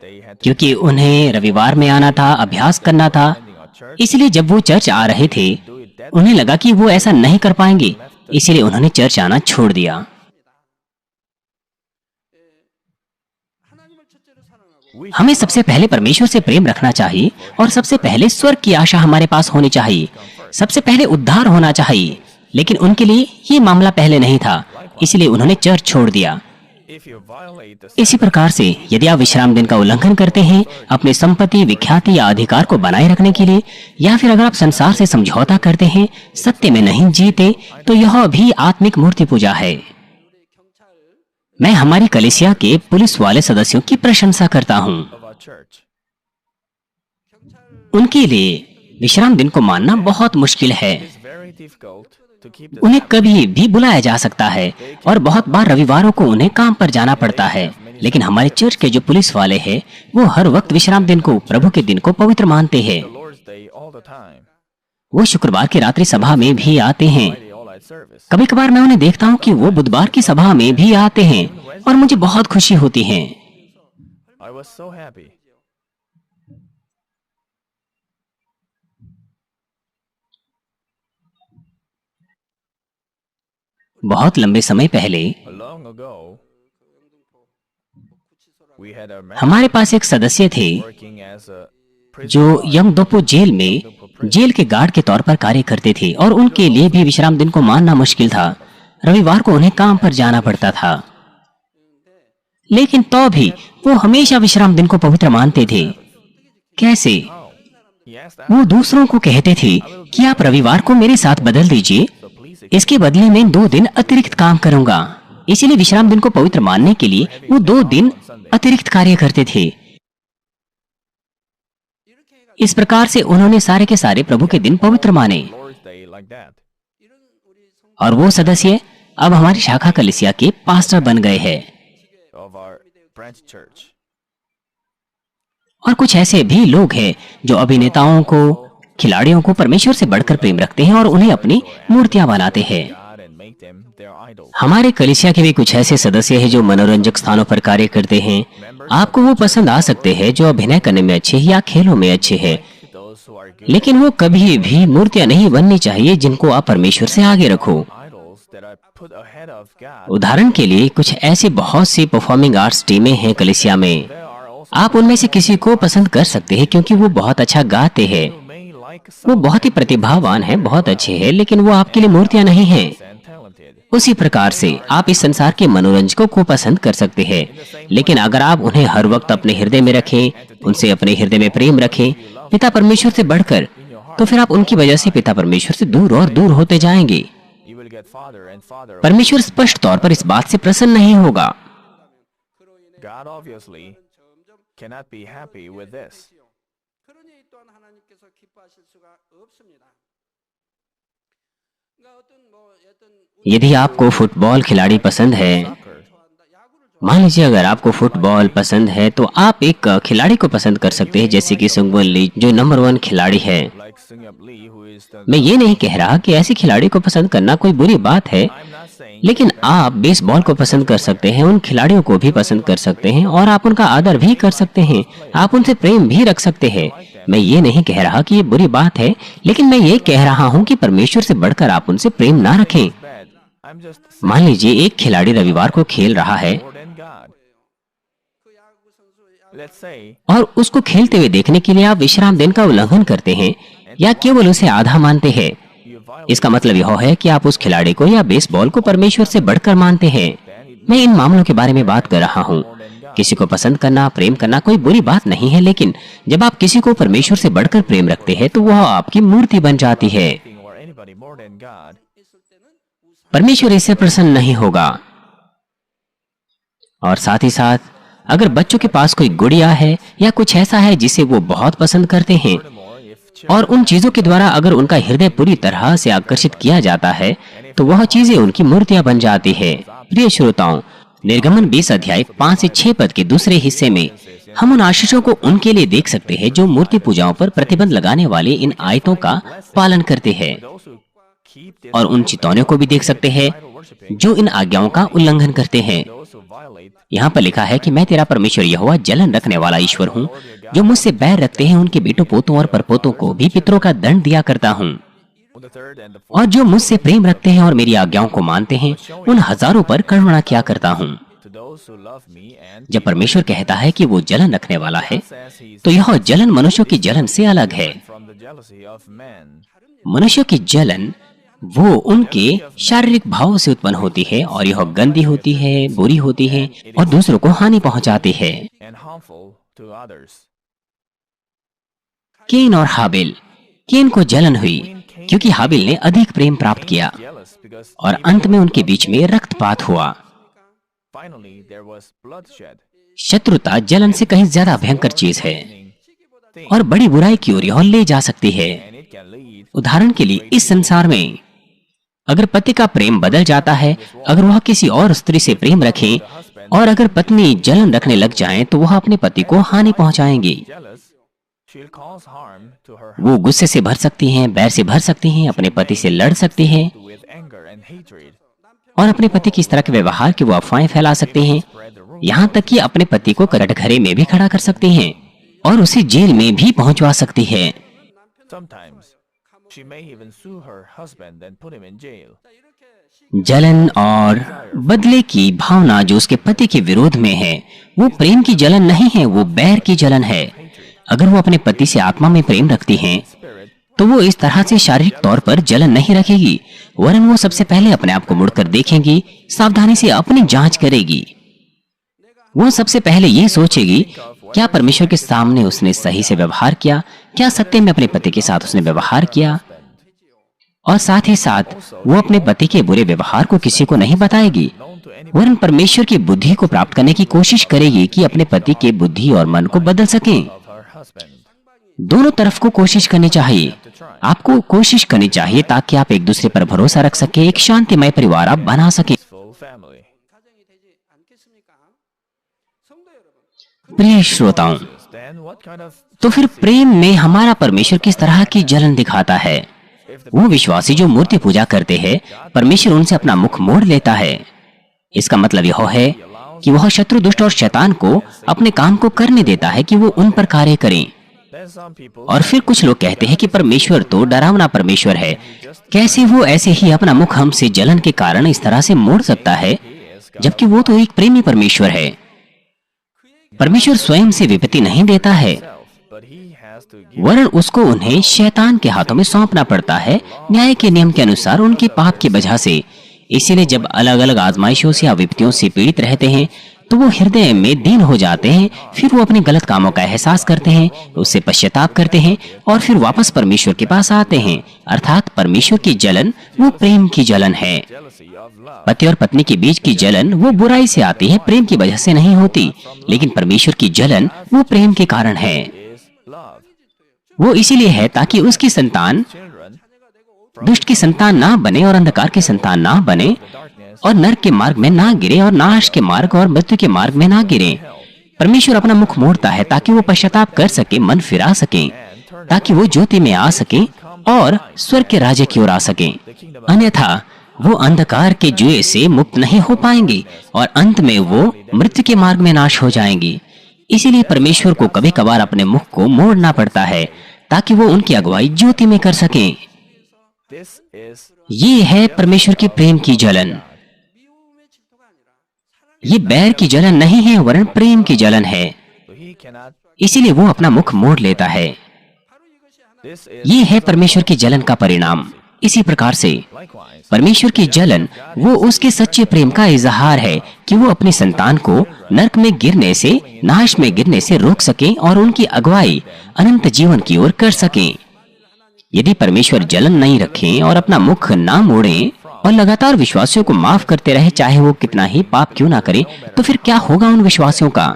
They had to क्योंकि उन्हें रविवार में आना था, अभ्यास करना था। attending our church. इसलिए जब वो चर्च आ रहे थे उन्हें लगा कि वो ऐसा नहीं कर पाएंगे, इसलिए उन्होंने चर्च आना छोड़ दिया। We हमें सबसे पहले परमेश्वर से प्रेम रखना चाहिए और सबसे पहले स्वर्ग की आशा हमारे पास होनी चाहिए। सबसे पहले उद्धार होना चाहिए, लेकिन उनके लिए ये मामला पहले नहीं था, इसलिए उन्होंने चर्च छोड़ दिया। if you violate the इसी प्रकार से यदि आप विश्राम दिन का उल्लंघन करते हैं अपनी संपत्ति, विख्याति या अधिकार को बनाए रखने के लिए, या फिर अगर आप संसार से समझौता करते हैं, सत्य में नहीं जीते, तो यह भी आत्मिक मूर्ति पूजा है। मैं हमारी कलीसिया के पुलिस वाले सदस्यों की प्रशंसा करता हूँ। of our church. उनके लिए विश्राम दिन को मानना बहुत मुश्किल है। It's very difficult to keep the उन्हें कभी भी बुलाया जा सकता है और बहुत बार रविवारों को उन्हें काम पर जाना पड़ता है, लेकिन हमारे चर्च के जो पुलिस वाले हैं वो हर वक्त विश्राम दिन को, प्रभु के दिन को पवित्र मानते हैं। Lord's Day all the time. वो शुक्रवार की रात्रि सभा में भी आते हैं। Friday all-night service. कभी कभार मैं उन्हें देखता हूँ कि वो बुधवार की सभा में भी आते हैं और मुझे बहुत खुशी होती है। I was so happy. बहुत लंबे समय पहले Long ago, we had a man हमारे पास एक सदस्य थे working as a prisoner जो यमदोपो जेल में जेल के गार्ड के तौर पर कार्य करते थे और उनके लिए भी विश्राम दिन को मानना मुश्किल था। रविवार को उन्हें काम पर जाना पड़ता था, लेकिन तो भी वो हमेशा विश्राम दिन को पवित्र मानते थे। कैसे? He asked वो दूसरों को कहते थे कि आप रविवार को मेरे साथ बदल दीजिए, so please इसके बदले में 2 दिन अतिरिक्त काम करूंगा। इसीलिए विश्राम दिन को पवित्र मानने के लिए वो 2 दिन अतिरिक्त कार्य करते थे। इस प्रकार से उन्होंने सारे के सारे प्रभु के दिन पवित्र माने। Lord's Day like that. और वो सदस्य अब हमारी शाखा कलीसिया के पास्टर बन गए हैं। Of our branch church. और कुछ ऐसे भी लोग हैं जो अभिनेताओं को, खिलाड़ियों को परमेश्वर से बढ़कर प्रेम रखते हैं और उन्हें अपनी मूर्तियां बनाते हैं। God and make them their idols. हमारे कलीसिया के भी कुछ ऐसे सदस्य हैं जो मनोरंजक स्थानों पर कार्य करते हैं। आपको वो पसंद आ सकते हैं जो अभिनय करने में अच्छे हैं या खेलों में अच्छे हैं, Those who are good लेकिन वो कभी भी मूर्तियां नहीं बननी चाहिए जिनको आप परमेश्वर से आगे रखो। idols that are put ahead of God. उदाहरण के लिए कुछ ऐसी बहुत सी परफॉर्मिंग आर्ट्स टीमें हैं कलीसिया में। There are also आप उनमें से किसी को पसंद कर सकते हैं क्योंकि वो बहुत अच्छा गाते हैं, who may like वो बहुत ही प्रतिभावान हैं, बहुत अच्छे हैं, लेकिन वो आपके लिए मूर्तियां नहीं हैं। and talented. उसी प्रकार से आप इस संसार के मनोरंजकों को पसंद कर सकते हैं, लेकिन अगर आप उन्हें हर वक्त अपने हृदय में रखें, उनसे अपने हृदय में प्रेम रखें, पिता परमेश्वर से बढ़कर, तो फिर आप उनकी वजह से पिता परमेश्वर से दूर और दूर होते जाएंगे। You will get farther and farther. परमेश्वर स्पष्ट तौर पर इस बात से प्रसन्न नहीं होगा। God obviously cannot be happy with this. 그러니 또한 하나님께서 기뻐하실 수가 없습니다. 그러니까 어떤 यदि आपको फुटबॉल खिलाड़ी पसंद है, मान लीजिए अगर आपको फुटबॉल पसंद है तो आप एक खिलाड़ी को पसंद कर सकते हैं जैसे कि सुंगबुन ली जो नंबर 1 खिलाड़ी है। Like Sungyup Lee, who is the. मैं ये नहीं कह रहा कि ऐसे खिलाड़ी को पसंद करना कोई बुरी बात है, I'm not saying लेकिन आप बेसबॉल को पसंद कर सकते हैं, उन खिलाड़ियों को भी पसंद कर सकते हैं और आप उनका आदर भी कर सकते हैं, आप उनसे प्रेम भी रख सकते हैं। मैं ये नहीं कह रहा कि ये बुरी बात है, लेकिन मैं ये कह रहा हूँ कि परमेश्वर से बढ़कर आप उनसे प्रेम ना रखें। bad. I'm just मान लीजिए एक खिलाड़ी रविवार को खेल रहा है more than God. Let's say और उसको खेलते हुए देखने के लिए आप विश्राम दिन का उल्लंघन करते हैं या केवल उसे आधा मानते हैं। you violate इसका मतलब यह है कि आप उस खिलाड़ी को या बेसबॉल को परमेश्वर से बढ़कर मानते हैं। मैं इन मामलों के बारे में बात कर रहा हूँ। किसी को पसंद करना, प्रेम करना कोई बुरी बात नहीं है, लेकिन जब आप किसी को परमेश्वर से बढ़कर प्रेम रखते हैं तो वह आपकी मूर्ति बन जाती है। anything or anybody more than God. परमेश्वर इससे प्रसन्न नहीं होगा। और साथ ही साथ अगर बच्चों के पास कोई गुड़िया है या कुछ ऐसा है जिसे वो बहुत पसंद करते हैं Furthermore, if children और उन चीजों के द्वारा अगर उनका हृदय पूरी तरह से आकर्षित किया जाता है तो वह चीजें उनकी मूर्तियां बन जाती है। प्रिय श्रोताओं, निर्गमन 20 अध्याय 5 से 6 पद के दूसरे हिस्से में हम उन आशीषों को उनके लिए देख सकते हैं जो मूर्ति पूजाओं पर प्रतिबंध लगाने वाले इन आयतों का पालन करते हैं, those who keep this और उन चितौनियों को भी देख सकते हैं जो इन आज्ञाओं का उल्लंघन करते हैं। those who violate यहाँ पर लिखा है कि मैं तेरा परमेश्वर यहोवा जलन रखने वाला ईश्वर हूँ, जो मुझसे बैर रखते हैं उनके बेटों पोतों और परपोतों को भी पितरों का दंड दिया करता हूँ, on the third and the fourth. और जो मुझसे प्रेम रखते हैं और मेरी आज्ञाओं को मानते हैं उन हजारों पर करुणा किया करता हूँ। To those who love me and जब परमेश्वर कहता है कि वो जलन रखने वाला है says he is तो यह जलन मनुष्यों की जलन से अलग है। from the jealousy of men. मनुष्यों की जलन वो उनके शारीरिक भावों से उत्पन्न होती है और यह गंदी होती है, बुरी होती है और दूसरों को हानि पहुंचाती है। And harmful to others. केन और हाबिल, केन को जलन हुई क्योंकि हाबिल ने अधिक प्रेम प्राप्त किया Jealous because और अंत में उनके बीच में रक्तपात हुआ। finally there was bloodshed. शत्रुता जलन से कहीं ज्यादा भयंकर चीज है Thing, और बड़ी बुराई की ओर यह ले जा सकती है। and it can lead उदाहरण के लिए इस संसार में अगर पति का प्रेम बदल जाता है, अगर वह किसी और स्त्री से प्रेम रखें और अगर पत्नी जलन रखने लग जाए तो वह अपने पति को हानि पहुंचाएंगी। jealous, she'll cause harm to her वो गुस्से से भर सकती हैं, बैर से भर सकती हैं, अपने पति से लड़ सकती हैं husband with anger and hatred. और अपने पति की इस तरह के व्यवहार की वो अफवाहें फैला सकती हैं, Spread the rumor. यहाँ तक कि अपने पति को कटघरे में भी खड़ा कर सकती हैं और उसे जेल में भी पहुंचवा सकती है। Sometimes she may even sue her husband and put him in jail. जलन और बदले की भावना जो उसके पति के विरोध में है वो प्रेम की जलन नहीं है, वो बैर की जलन है। अगर वो अपने पति से आत्मा में प्रेम रखती हैं Spirit, तो वो इस तरह से शारीरिक तौर पर जलन नहीं रखेगी, वरन वो सबसे पहले अपने आप को मुड़कर देखेंगी, सावधानी से अपनी जांच करेगी। वो सबसे पहले ये सोचेगी क्या परमेश्वर के सामने उसने सही से व्यवहार किया, क्या सत्य में अपने पति के साथ उसने व्यवहार किया। और साथ ही साथ वो अपने पति के बुरे व्यवहार को किसी को नहीं बताएगी, known to anyone वरन परमेश्वर की बुद्धि को प्राप्त करने की कोशिश करेगी कि अपने पति के बुद्धि और मन को बदल सके। of her husband. दोनों तरफ को कोशिश करनी चाहिए। आपको कोशिश करनी चाहिए ताकि आप एक दूसरे पर भरोसा रख सके, एक शांतिमय परिवार आप बना सके। Full family. 가정이 되지 않겠습니까? 성도 여러분, प्रिय श्रोताओं, Then what kind of तो फिर प्रेम में हमारा परमेश्वर किस तरह की जलन दिखाता है? वो विश्वासी जो मूर्ति पूजा करते हैं, परमेश्वर उनसे अपना मुख मोड़ लेता है। इसका मतलब यह है कि वह शत्रु, दुष्ट और शैतान को अपने काम को करने देता है कि वो उन पर कार्य करें। then some people और फिर कुछ लोग कहते हैं कि परमेश्वर तो डरावना परमेश्वर है, कैसे वो ऐसे ही अपना मुख हमसे जलन के कारण इस तरह से मोड़ सकता है, जबकि वो तो एक प्रेमी परमेश्वर है। परमेश्वर स्वयं से विपत्ति नहीं देता है, but he has to give वरन उसको उन्हें शैतान के हाथों में सौंपना पड़ता है, न्याय के नियम के अनुसार उनके पाप की वजह से। इसीलिए जब अलग अलग आजमाइशों से या विपत्तियों से पीड़ित रहते हैं तो वो हृदय में दीन हो जाते हैं। फिर वो अपने गलत कामों का एहसास करते हैं, उससे पश्चाताप करते हैं और फिर वापस परमेश्वर के पास आते हैं। अर्थात परमेश्वर की जलन वो प्रेम की जलन है। jealousy of love. पति और पत्नी के बीच की जलन वो बुराई से आती है, प्रेम की वजह से नहीं होती। लेकिन परमेश्वर की जलन वो प्रेम के कारण है। Is love. वो इसीलिए है ताकि उसकी संतान Children दुष्ट की संतान ना बने और अंधकार की संतान ना बने darkness और नरक के मार्ग में ना गिरे और नाश के मार्ग और मृत्यु के मार्ग में ना गिरे। परमेश्वर अपना मुख मोड़ता है ताकि वो पश्चाताप कर सके, मन फिरा सके, ताकि वो ज्योति में आ सके और स्वर्ग के राज्य की ओर आ सके। अन्यथा वो अंधकार के जुए से मुक्त नहीं हो पाएंगे और अंत में वो मृत्यु के मार्ग में नाश हो जाएंगी। इसीलिए परमेश्वर को कभी कभार अपने मुख को मोड़ना पड़ता है ताकि वो उनकी अगुवाई ज्योति में कर सके। this is ये है परमेश्वर के प्रेम की जलन। 미움의 질투가 아니라 ये बैर की जलन नहीं है, वरन प्रेम की जलन है। so he cannot इसीलिए वो अपना मुख मोड़ लेता है। 바로 이것이 하나 this is ये है परमेश्वर की जलन का परिणाम। इसी प्रकार से likewise परमेश्वर की जलन वो उसके सच्चे प्रेम का इजहार है कि वो अपनी संतान को नरक में गिरने से, नाश में गिरने से रोक सके और उनकी अगुवाई अनंत जीवन की ओर कर सके। यदि परमेश्वर जलन नहीं रखें और अपना मुख ना मोड़ें और लगातार विश्वासियों को माफ करते रहे, चाहे वो कितना ही पाप क्यों ना करे, तो फिर क्या होगा उन विश्वासियों का?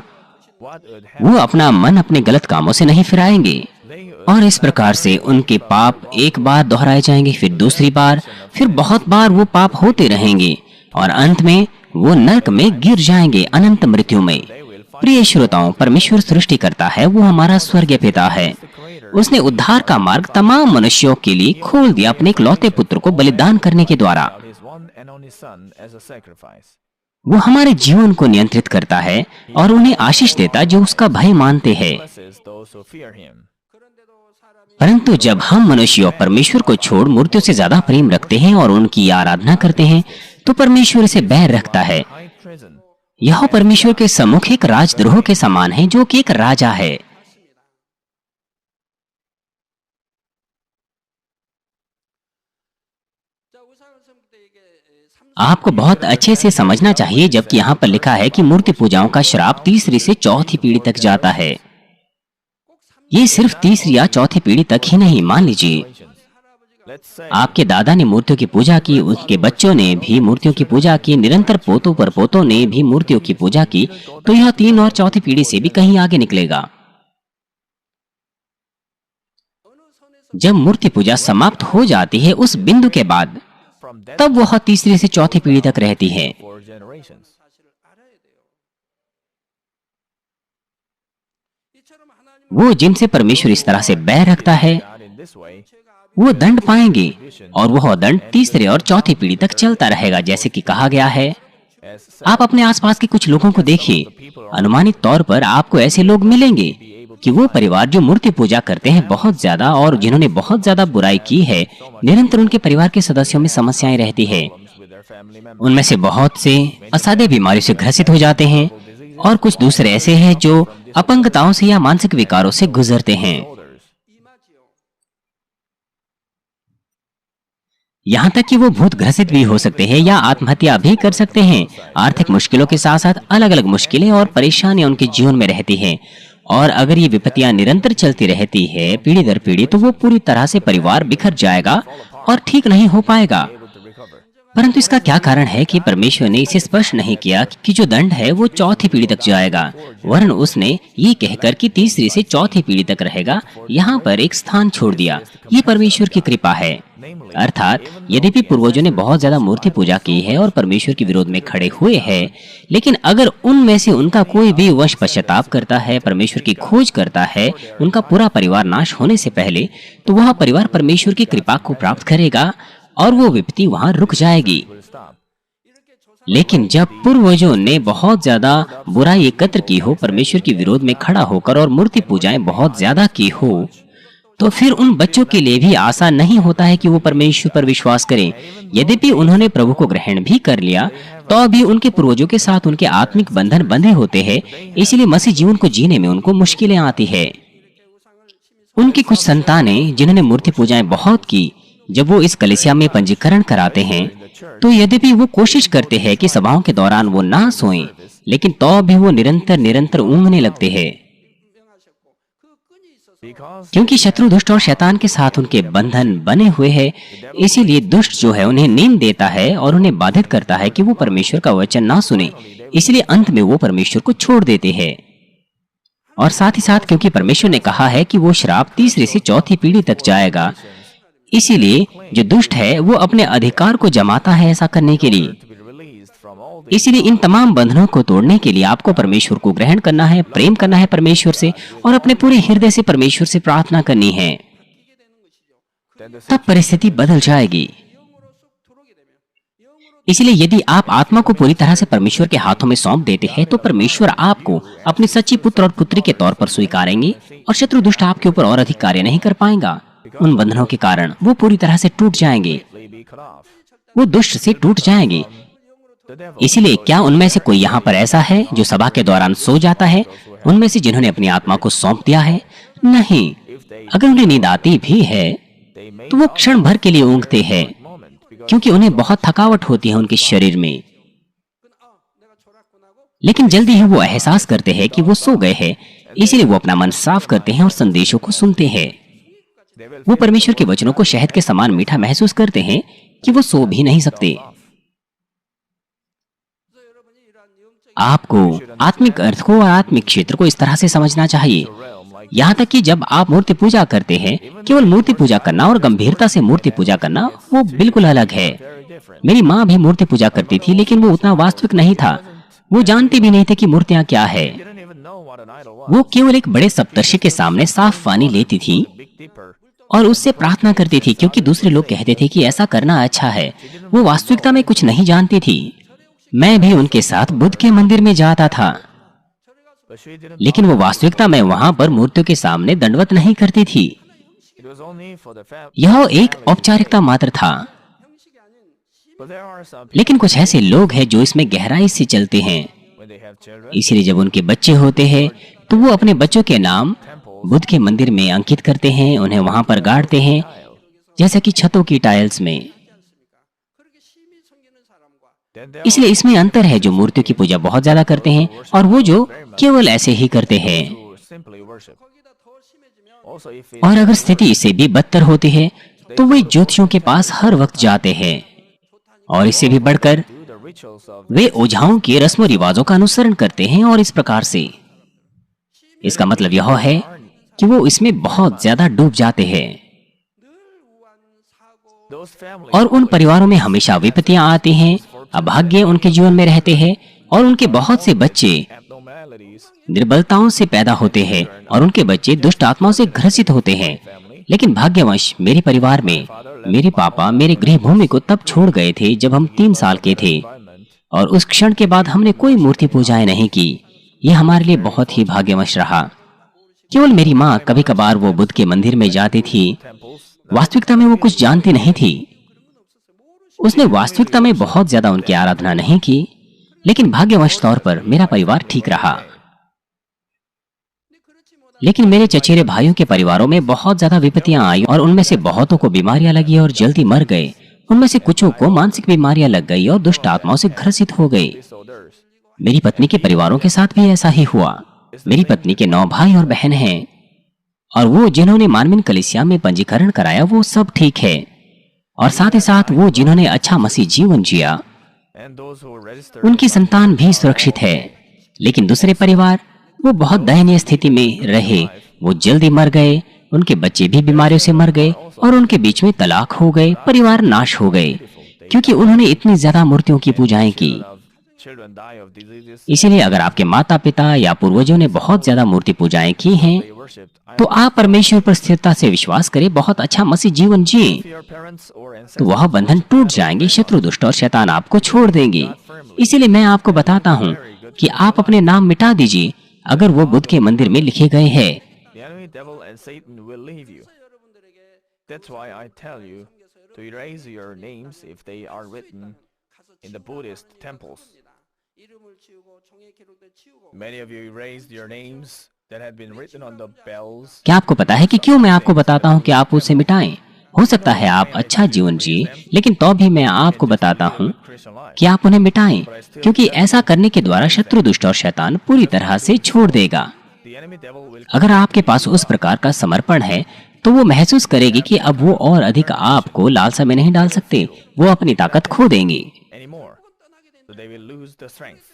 what would happen वो अपना मन अपने गलत कामों से नहीं फिराएंगे they और इस प्रकार से उनके पाप एक बार दोहराए जाएंगे, फिर दूसरी बार, फिर बहुत बार वो पाप होते रहेंगे और अंत में वो नरक में गिर जाएंगे, अनंत मृत्यु में। प्रिय श्रोताओं, परमेश्वर सृष्टि करता है, वो हमारा स्वर्गीय पिता है। उसने उद्धार का मार्ग तमाम मनुष्यों के लिए खोल दिया अपने इकलौते पुत्र को बलिदान करने के द्वारा। out his one and only son as a sacrifice. वो हमारे जीवन को नियंत्रित करता है और उन्हें आशीष देता जो उसका भय मानते हैं। Blesses those who fear him. 그런데도 사람이 परंतु जब हम मनुष्य परमेश्वर को छोड़ मूर्तियों से ज्यादा प्रेम रखते हैं और उनकी आराधना करते हैं, तो परमेश्वर से बैर रखता है। High treason. यह परमेश्वर के सम्मुख एक राजद्रोह के समान है, जो कि एक राजा है। 자 우상을 섬길 때 이게 आपको बहुत अच्छे से समझना चाहिए, जबकि यहाँ पर लिखा है कि मूर्ति पूजाओं का श्राप तीसरी से चौथी पीढ़ी तक जाता है। ये सिर्फ तीसरी या चौथी पीढ़ी तक ही नहीं, मान लीजिए Let's say आपके दादा ने मूर्तियों की पूजा की, उनके बच्चों ने भी मूर्तियों की पूजा की, निरंतर पोतों पर पोतों ने भी मूर्तियों की पूजा की, तो यह तीन और चौथी पीढ़ी से भी कहीं आगे निकलेगा। जब मूर्ति पूजा समाप्त हो जाती है, उस बिंदु के बाद from that तब वह तीसरी से चौथी पीढ़ी तक रहती है। 4 generations. 사실을 알아야 돼요. 이처럼 하나님은 वो जिनसे परमेश्वर इस तरह से बैर रखता है, God in this way वो दंड पाएंगे और वह दंड तीसरे और चौथी पीढ़ी तक चलता रहेगा, जैसे कि कहा गया है। as आप अपने आसपास के कुछ लोगों को देखिए। अनुमानित तौर पर आपको ऐसे लोग मिलेंगे कि वो परिवार जो मूर्ति पूजा करते हैं बहुत ज्यादा और जिन्होंने बहुत ज्यादा बुराई की है, निरंतर उनके परिवार के सदस्यों में समस्याएं रहती है। with their family members. उनमें से बहुत से असाध्य बीमारियों से ग्रसित हो जाते हैं और कुछ दूसरे ऐसे हैं जो अपंगताओं से या मानसिक विकारों से गुजरते हैं। 임하지요. यहाँ तक कि वो भूत ग्रसित भी हो सकते हैं या आत्महत्या भी कर सकते हैं। आर्थिक मुश्किलों के साथ साथ अलग अलग मुश्किलें और परेशानियां उनके जीवन में रहती हैं और अगर ये विपत्तियां निरंतर चलती रहती है पीढ़ी दर पीढ़ी, तो वो पूरी तरह से परिवार बिखर जाएगा और ठीक नहीं हो पाएगा। able to recover. परंतु इसका क्या कारण है कि परमेश्वर ने इसे स्पष्ट नहीं किया कि जो दंड है वो चौथी पीढ़ी तक जाएगा, वरन उसने ये कहकर कि तीसरी से चौथी पीढ़ी तक रहेगा, यहाँ पर एक स्थान छोड़ दिया। ये परमेश्वर की कृपा है। अर्थात यद्यपि पूर्वजों ने बहुत ज्यादा मूर्ति पूजा की है और परमेश्वर के विरोध में खड़े हुए हैं, लेकिन अगर उनमें से उनका कोई भी वंश पश्चाताप करता है, परमेश्वर की खोज करता है, उनका पूरा परिवार नाश होने से पहले, तो वह परिवार परमेश्वर की कृपा को प्राप्त करेगा और वो विपत्ति वहां रुक जाएगी। Will stop. लेकिन जब पूर्वजों ने बहुत ज्यादा बुराई एकत्र की हो, परमेश्वर के विरोध में खड़ा होकर और मूर्ति पूजाएं बहुत ज्यादा की हो, तो फिर उन बच्चों के लिए भी आसान नहीं होता है कि वो परमेश्वर पर विश्वास करें। यद्यपि उन्होंने प्रभु को ग्रहण भी कर लिया, तो भी उनके पूर्वजों के साथ उनके आत्मिक बंधन बंधे होते हैं, इसलिए मसीह जीवन को जीने में उनको मुश्किलें आती है। उनकी कुछ संतानें जिन्होंने मूर्ति पूजाएं बहुत की, जब वो इस कलीसिया में पंजीकरण कराते हैं, तो यद्यपि वो कोशिश करते हैं कि सभाओं के दौरान वो ना सोएं, लेकिन तो भी वो निरंतर ऊँघने लगते हैं, Because क्योंकि शत्रु दुष्ट और शैतान के साथ उनके बंधन बने हुए हैं। इसीलिए दुष्ट जो है उन्हें नींद देता है और उन्हें बाधित करता है कि वो परमेश्वर का वचन ना सुने, इसलिए अंत में वो परमेश्वर को छोड़ देते हैं। और साथ ही साथ क्योंकि परमेश्वर ने कहा है कि वो श्राप तीसरी से चौथी पीढ़ी तक जाएगा, इसीलिए जो दुष्ट है वो अपने अधिकार को जमाता है ऐसा करने के लिए। to be released from all the इसीलिए इन तमाम बंधनों को तोड़ने के लिए आपको परमेश्वर को ग्रहण करना है, प्रेम करना है परमेश्वर से और अपने पूरे हृदय से परमेश्वर से प्रार्थना करनी है। then the तब परिस्थिति बदल जाएगी। इसलिए यदि आप आत्मा को पूरी तरह से परमेश्वर के हाथों में सौंप देते हैं, तो परमेश्वर आपको अपने सच्ची पुत्र और पुत्री के तौर पर स्वीकारेंगे और शत्रु दुष्ट आपके ऊपर और अधिक कार्य नहीं कर पाएगा। उन बंधनों के कारण वो पूरी तरह से टूट जाएंगे, be cut off. वो दुष्ट से टूट जाएंगे। The devil इसीलिए क्या उनमें से कोई यहाँ पर ऐसा है जो सभा के दौरान सो जाता है, उनमें से जिन्होंने अपनी आत्मा को सौंप दिया है? नहीं। अगर उन्हें नींद आती भी है they may तो वो क्षण भर के लिए ऊँघते हैं, moment because क्योंकि उन्हें बहुत थकावट होती है उनके शरीर में। लेकिन जल्दी ही वो एहसास करते हैं कि वो सो गए हैं, इसीलिए वो अपना मन साफ करते हैं और संदेशों को सुनते हैं। they will वो परमेश्वर के वचनों को शहद के समान मीठा महसूस करते हैं कि वो सो भी नहीं सकते। आपको आत्मिक अर्थ को और आत्मिक क्षेत्र को इस तरह से समझना चाहिए। realm like यहाँ तक कि जब आप मूर्ति पूजा करते हैं, केवल मूर्ति पूजा करना और गंभीरता से मूर्ति पूजा करना वो बिल्कुल अलग है। very different. मेरी माँ भी मूर्ति पूजा करती थी, लेकिन वो उतना वास्तविक नहीं था। वो जानते भी नहीं थे कि मूर्तियाँ क्या है। Didn't even know what an idol was. वो केवल एक बड़े सप्तर्षि के सामने साफ पानी लेती थी Big dipper. और उससे प्रार्थना करती थी, क्योंकि दूसरे लोग कहते थे कि ऐसा करना अच्छा है। वो वास्तविकता में कुछ नहीं जानती थी। मैं भी उनके साथ बुद्ध के मंदिर में जाता था, But she didn't. लेकिन वो वास्तविकता में वहां पर मूर्तियों के सामने दंडवत नहीं करती थी। It was only for the family. यह एक औपचारिकता मात्र था। But there are some लेकिन कुछ ऐसे लोग हैं जो इसमें गहराई से चलते हैं। when they have children. इसलिए जब उनके बच्चे होते हैं तो वो अपने बच्चों के नाम बुद्ध के मंदिर में अंकित करते हैं, उन्हें वहां पर गाड़ते हैं, जैसे कि छतों की टाइल्स में। Then there इसलिए इसमें अंतर है जो मूर्तियों की पूजा बहुत ज्यादा करते हैं और वो जो केवल ऐसे ही करते हैं। are who simply worship. Also, if it, और अगर स्थिति इससे भी बदतर होती है तो वे ज्योतिषियों के पास हर वक्त जाते हैं, और इससे भी बढ़कर do the rituals of वे ओझाओं के रस्म रिवाजों का अनुसरण करते हैं। और इस प्रकार से इसका मतलब यह है कि वो इसमें बहुत ज्यादा डूब जाते हैं those families और उन परिवारों में हमेशा विपत्तियां आती हैं, अभाग्य उनके जीवन में रहते हैं और उनके बहुत से बच्चे abnormalities निर्बलताओं से पैदा होते हैं और उनके बच्चे दुष्ट आत्माओं से ग्रसित होते हैं। लेकिन भाग्यवश मेरे परिवार में मेरे पापा मेरे गृह भूमि को तब छोड़ गए थे जब हम 3 साल के थे, और उस क्षण के बाद हमने कोई मूर्ति पूजाएं नहीं की। यह हमारे लिए बहुत ही भाग्यवश रहा। केवल मेरी माँ कभी कभार वो बुद्ध के मंदिर में जाती थी। वास्तविकता में वो कुछ जानती नहीं थी। उसने वास्तविकता में बहुत ज्यादा उनकी आराधना नहीं की, लेकिन भाग्यवश तौर पर मेरा परिवार ठीक रहा। लेकिन मेरे चचेरे भाइयों के परिवारों में बहुत ज्यादा विपत्तियां आई और उनमें से बहुतों को बीमारियां लगी और जल्दी मर गए। उनमें से कुछों को मानसिक बीमारियां लग गई और दुष्ट आत्माओं से ग्रसित हो गए। disorders. मेरी पत्नी के परिवारों के साथ भी ऐसा ही हुआ। मेरी पत्नी के 9 भाई और बहन हैं, और वो जिन्होंने मानवीन कलीसिया में पंजीकरण कराया वो सब ठीक है, और साथ ही साथ वो जिन्होंने अच्छा मसीह जीवन जिया and those who registered उनकी संतान भी सुरक्षित है। लेकिन दूसरे परिवार वो बहुत दयनीय स्थिति में रहे, वो जल्दी मर गए, उनके बच्चे भी बीमारियों से मर गए और उनके बीच में तलाक हो गए, परिवार नाश हो गए क्योंकि उन्होंने इतनी ज्यादा मूर्तियों की पूजाएं की। children die of diseases इसीलिए अगर आपके माता पिता या पूर्वजों ने बहुत ज्यादा मूर्ति पूजाएं की हैं, they worshipped. तो आप परमेश्वर पर स्थिरता से विश्वास करें, बहुत अच्छा मसीह जीवन जिए, If your parents or तो ancestors वह बंधन टूट जाएंगे, शत्रु दुष्ट और शैतान आपको छोड़ देंगे। इसीलिए मैं आपको बताता हूँ कि आप अपने नाम मिटा दीजिए अगर वो बुद्ध के मंदिर में लिखे गए हैं। the enemy devil and Satan will leave you. That's why I tell you to erase your names if they are written in the Buddhist temples. 이름을 지우고 종에 기록돼 지우고 Many of you erased your names that had been written on the bells. क्या आपको पता है कि क्यों मैं आपको बताता हूँ कि आप उसे मिटाएं? हो सकता है आप अच्छा जीवन जिए, लेकिन तो भी मैं आपको बताता हूँ Christian life. कि आप उन्हें मिटाएं, क्योंकि ऐसा करने के द्वारा शत्रु दुष्ट और शैतान पूरी तरह से छोड़ देगा। The enemy devil will अगर आपके पास उस प्रकार का समर्पण है तो वो महसूस करेगी कि अब वो और अधिक आपको लालसा में नहीं डाल सकते, वो अपनी ताकत खो देंगे। anymore. So they will lose the strength.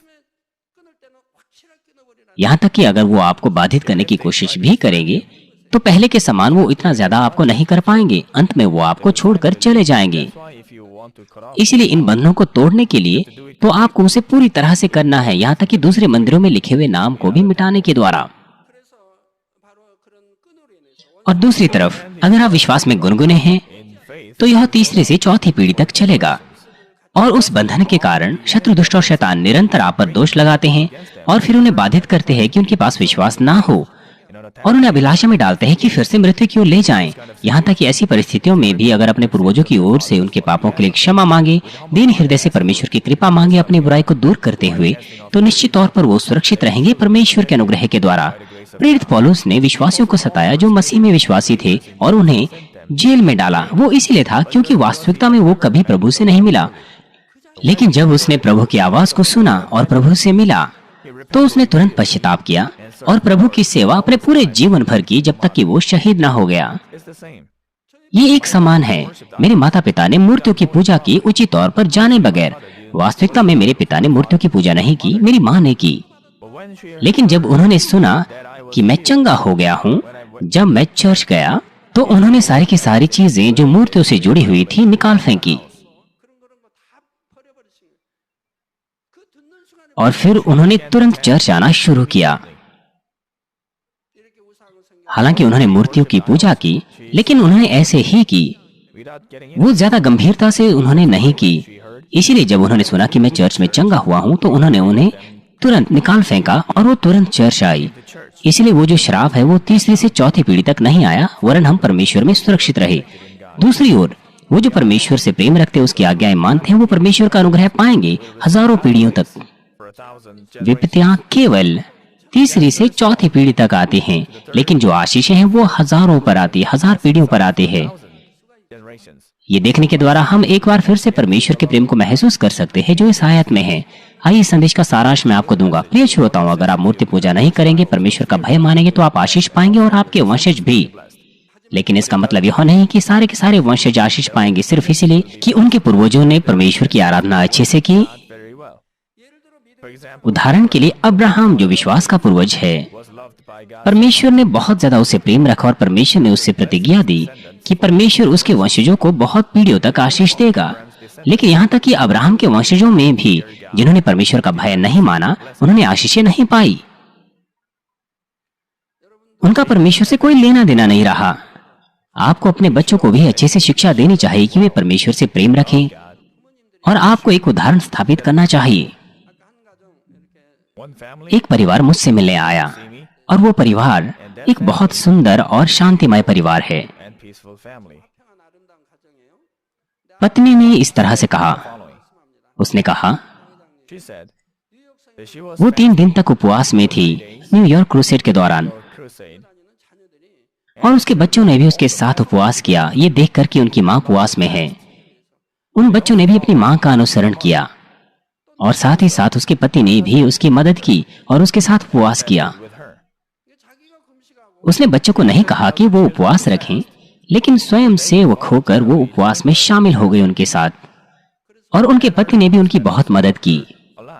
끊을 때는 확실하게 끊어버리라. यहाँ तक कि अगर वो आपको बाधित करने की कोशिश भी करेंगे तो पहले के समान वो इतना ज्यादा आपको नहीं कर पाएंगे, अंत में वो आपको छोड़कर चले जाएंगे। That's why if you want to cut off इसीलिए इन बंधनों को तोड़ने के लिए तो आपको उसे पूरी तरह से करना है, यहाँ तक कि दूसरे मंदिरों में लिखे हुए नाम को भी मिटाने के द्वारा। 그래서 바로 그런 끈으로 인해서 और दूसरी तरफ अगर आप विश्वास में गुनगुने हैं in faith, तो यह तीसरे से चौथी पीढ़ी तक चलेगा। और उस बंधन के कारण शत्रु दुष्ट और शैतान निरंतर आप पर दोष लगाते हैं और फिर उन्हें बाधित करते हैं कि उनके पास विश्वास ना हो in order to और उन्हें अभिलाषा में डालते हैं कि फिर से मृत्यु की ओर ले जाएं। यहाँ तक कि ऐसी परिस्थितियों में भी अगर अपने पूर्वजों की ओर से उनके पापों के लिए क्षमा मांगे, दीन हृदय से परमेश्वर की कृपा मांगे अपनी बुराई को दूर करते हुए, तो निश्चित तौर पर वो सुरक्षित रहेंगे परमेश्वर के अनुग्रह के द्वारा। प्रेरित पौलुस ने विश्वासियों को सताया जो मसीह में विश्वासी थे और उन्हें जेल में डाला। वो इसीलिए था क्योंकि वास्तविकता में वो कभी प्रभु से नहीं मिला, लेकिन जब उसने प्रभु की आवाज को सुना और प्रभु से मिला तो उसने तुरंत पश्चाताप किया और प्रभु की सेवा अपने पूरे जीवन भर की जब तक कि वो शहीद ना हो गया। it's the same. ये एक समान है। मेरे माता पिता ने मूर्तियों की पूजा की उचित तौर पर जाने बगैर। वास्तविकता में मेरे पिता ने मूर्तियों की पूजा नहीं की, मेरी माँ ने की। But when she लेकिन जब उन्होंने सुना कि मैं चंगा हो गया हूँ, जब मैं चर्च गया तो उन्होंने सारी की सारी चीजें जो मूर्तियों से जुड़ी हुई थी निकाल फेंकी 그런 거 다 버려버리신 거예요. 그 듣는 순간에 और फिर उन्होंने तुरंत चर्च आना शुरू किया। 이렇게 우상을 생겨 हालांकि उन्होंने मूर्तियों की पूजा की, लेकिन उन्होंने ऐसे ही की, without getting वो ज्यादा गंभीरता से उन्होंने नहीं की। इसीलिए जब उन्होंने सुना कि मैं चर्च में चंगा हुआ हूँ तो उन्होंने उन्हें तुरंत निकाल फेंका और वो तुरंत चर्च आई। इसलिए वो जो श्राप है वो तीसरी से चौथी पीढ़ी तक नहीं आया, वरन हम परमेश्वर में सुरक्षित रहे। दूसरी ओर वो जो परमेश्वर से प्रेम रखते उसकी आज्ञाएं मानते हैं वो परमेश्वर का अनुग्रह पाएंगे हजारों पीढ़ियों तक। for 1,000 विपत्तियां केवल तीसरी से चौथी पीढ़ी तक आती हैं, लेकिन जो आशीषें हैं वो हजारों पर आती है, हजार पीढ़ियों पर आती है। generations. ये देखने के द्वारा हम एक बार फिर से परमेश्वर के प्रेम को महसूस कर सकते हैं जो इस आयत में है। आइए इस संदेश का सारांश मैं आपको दूंगा। प्रिय श्रोताओं, अगर आप मूर्ति पूजा नहीं करेंगे, परमेश्वर का भय मानेंगे तो आप आशीष पाएंगे और आपके वंशज भी। लेकिन इसका मतलब यह नहीं कि सारे के सारे वंशज आशीष पाएंगे सिर्फ इसलिए कि उनके पूर्वजों ने परमेश्वर की आराधना अच्छे से की। Not very well. For example, उदाहरण के लिए अब्राहम जो विश्वास का पूर्वज है, was loved by God. परमेश्वर ने बहुत ज्यादा उसे प्रेम रखा और परमेश्वर ने उससे प्रतिज्ञा दी कि परमेश्वर उसके वंशजों को बहुत पीढ़ियों तक आशीष देगा। लेकिन यहाँ तक कि अब्राहम के वंशजों में भी जिन्होंने परमेश्वर का भय नहीं माना, उन्होंने आशीषें नहीं पाई। उनका परमेश्वर से कोई लेना देना नहीं रहा। आपको अपने बच्चों को भी अच्छे से शिक्षा देनी चाहिए कि वे परमेश्वर से प्रेम रखें और आपको एक उदाहरण स्थापित करना चाहिए। One family एक परिवार मुझसे मिलने आया see me और वो परिवार एक बहुत सुंदर और शांतिमय परिवार है। and peaceful family. 평안 아름다운 가정이에요. पत्नी ने इस तरह से कहा, Following. उसने कहा She said that she was वो 3 दिन तक उपवास में थी न्यूयॉर्क क्रूसेड के दौरान, for crusade. और उसके बच्चों ने भी उसके साथ उपवास किया। ये देखकर कि उनकी माँ उपवास में है, उन बच्चों ने भी अपनी माँ का अनुसरण किया और साथ ही साथ उसके पति ने भी उसकी मदद की और उसके साथ उपवास किया। With her. 이게 자기가 금식하고 उसने बच्चों को नहीं कहा कि वो उपवास रखें, लेकिन स्वयं सेवक होकर वो उपवास में शामिल हो गए उनके साथ, और उनके पति ने भी उनकी बहुत मदद की। a lot.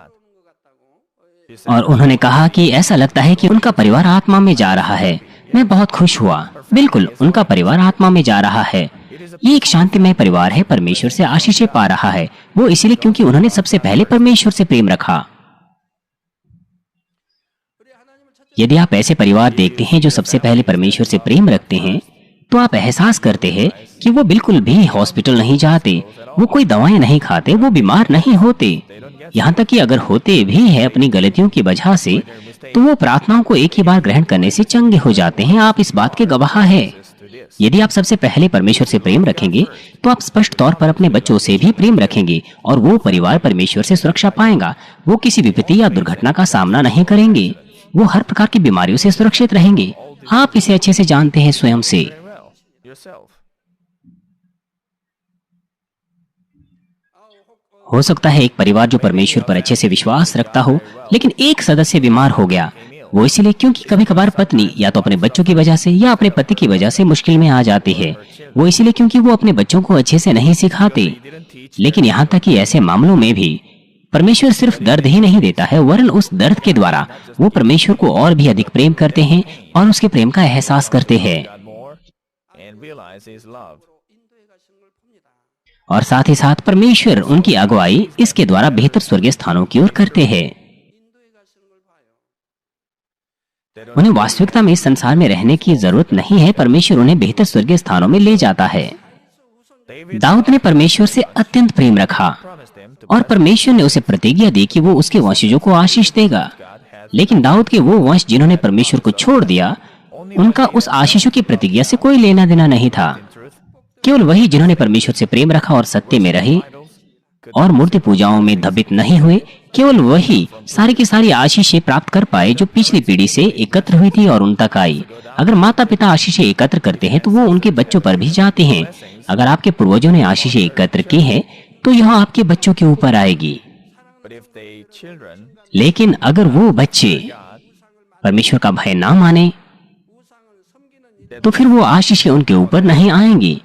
She said, और उन्होंने कहा कि ऐसा लगता है कि उनका परिवार आत्मा में जा रहा है। मैं बहुत खुश हुआ। बिल्कुल, उनका परिवार आत्मा में जा रहा है। ये एक शांतिमय परिवार है, परमेश्वर से आशीषें पा रहा है। वो इसीलिए क्योंकि उन्होंने सबसे पहले परमेश्वर से प्रेम रखा। यदि आप ऐसे परिवार देखते हैं जो सबसे पहले परमेश्वर से प्रेम रखते हैं, तो आप एहसास करते हैं कि वो बिल्कुल भी हॉस्पिटल नहीं जाते, वो कोई दवाएं नहीं खाते, वो बीमार नहीं होते। यहाँ तक कि अगर होते भी हैं अपनी गलतियों की वजह से, तो वो प्रार्थनाओं को एक ही बार ग्रहण करने से चंगे हो जाते हैं। आप इस बात के गवाह हैं। यदि आप सबसे पहले परमेश्वर से प्रेम रखेंगे, तो आप स्पष्ट तौर पर अपने बच्चों से भी प्रेम रखेंगे, और वो परिवार परमेश्वर से सुरक्षा पाएगा। वो किसी विपत्ति या दुर्घटना का सामना नहीं करेंगे। वो हर प्रकार की बीमारियों से सुरक्षित रहेंगे। आप इसे अच्छे से जानते हैं स्वयं से। very well, yourself. हो सकता है एक परिवार जो परमेश्वर पर अच्छे से विश्वास रखता हो, लेकिन एक सदस्य बीमार हो गया। वो इसलिए क्योंकि कभी कभार पत्नी या तो अपने बच्चों की वजह से या अपने पति की वजह से मुश्किल में आ जाती है। वो इसलिए क्योंकि वो अपने बच्चों को अच्छे से नहीं सिखाते। लेकिन यहाँ तक कि ऐसे मामलों में भी परमेश्वर सिर्फ दर्द ही नहीं देता है, वरन उस दर्द के द्वारा वो परमेश्वर को और भी अधिक प्रेम करते हैं और उसके प्रेम का एहसास करते हैं। God more and realize His love. 인도해 가시는 걸 봅니다. और साथ ही साथ परमेश्वर उनकी अगुवाई इसके द्वारा बेहतर स्वर्गीय स्थानों की ओर करते हैं। 인도해 가시는 걸 봐요. They don't उन्हें वास्तविकता में इस संसार में रहने की जरूरत नहीं है, परमेश्वर उन्हें बेहतर स्वर्गीय स्थानों में ले जाता है। David दाऊद ने परमेश्वर से अत्यंत प्रेम रखा, promised them to और परमेश्वर ने उसे प्रतिज्ञा दी कि वो उसके वंशजों को आशीष देगा। God had लेकिन दाऊद के वो वंश जिन्होंने परमेश्वर को छोड़ दिया, उनका उस आशीषों की प्रतिज्ञा से कोई लेना देना नहीं था। truth. केवल वही जिन्होंने परमेश्वर से प्रेम रखा और सत्य में रहे और मूर्ति पूजाओं में दबित नहीं हुए, केवल वही सारी की सारी आशीषें प्राप्त कर पाए जो पिछली पीढ़ी से एकत्र हुई थी और उन तक आई। अगर माता पिता आशीषें एकत्र करते हैं तो वो उनके बच्चों पर भी जाते हैं। अगर आपके पूर्वजों ने आशीषें एकत्र की हैं, तो यह आपके बच्चों के ऊपर आएगी। But if they children लेकिन अगर वो बच्चे परमेश्वर का भय ना माने, तो फिर वो आशीषें उनके ऊपर नहीं आएंगी।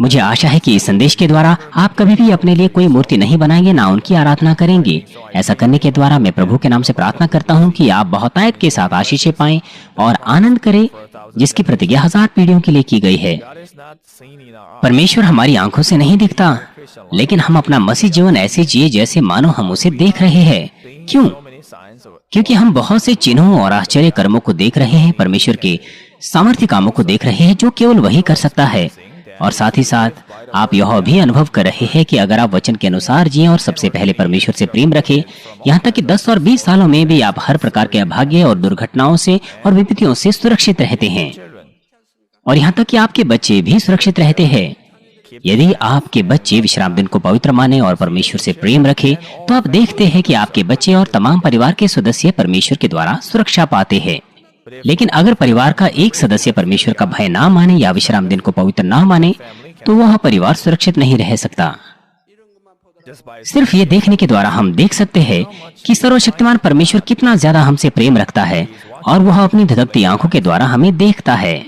मुझे आशा है कि इस संदेश के द्वारा आप कभी भी अपने लिए कोई मूर्ति नहीं बनाएंगे, ना उनकी आराधना करेंगे। ऐसा करने के द्वारा मैं प्रभु के नाम से प्रार्थना करता हूँ कि आप बहुतायत के साथ आशीषें पाएं और आनंद करें, जिसकी प्रतिज्ञा 1000 पीढ़ियों के लिए की गई है। God is not seen in our eyes. परमेश्वर हमारी आंखों से नहीं दिखता, लेकिन हम अपना मसीह जीवन ऐसे जिए जैसे मानो हम उसे देख रहे हैं। क्यों? So many signs of क्योंकि हम बहुत से चिन्हों और आश्चर्य कर्मों को देख रहे हैं, परमेश्वर के सामर्थ्य कामों को देख रहे हैं जो केवल वही कर सकता है। और साथ ही साथ आप यह भी अनुभव कर रहे हैं कि अगर आप वचन के अनुसार जिए और सबसे पहले परमेश्वर से प्रेम रखें, यहाँ तक कि 10 और 20 सालों में भी आप हर प्रकार के अभाग्य और दुर्घटनाओं से और विपत्तियों से सुरक्षित रहते हैं। और यहाँ तक कि आपके बच्चे भी सुरक्षित रहते हैं। यदि आपके बच्चे विश्राम दिन को पवित्र माने और परमेश्वर से प्रेम रखें, तो आप देखते हैं कि आपके बच्चे और तमाम परिवार के सदस्य परमेश्वर के द्वारा सुरक्षा पाते हैं। लेकिन अगर परिवार का एक सदस्य परमेश्वर का भय ना माने या विश्राम दिन को पवित्र ना माने, तो वह परिवार सुरक्षित नहीं रह सकता। just by सिर्फ ये देखने के द्वारा हम देख सकते हैं कि सर्वशक्तिमान परमेश्वर कितना ज्यादा हमसे प्रेम रखता है और वह अपनी धधकती आंखों के द्वारा हमें देखता है।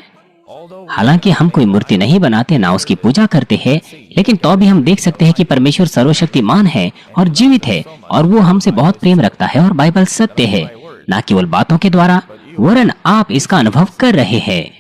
although हालांकि हम कोई मूर्ति नहीं बनाते, ना उसकी पूजा करते हैं, लेकिन तो भी हम देख सकते हैं कि परमेश्वर सर्वशक्तिमान है और जीवित है और वो हमसे बहुत प्रेम रखता है और बाइबल सत्य है, न केवल बातों के द्वारा, वरन आप इसका अनुभव कर रहे हैं।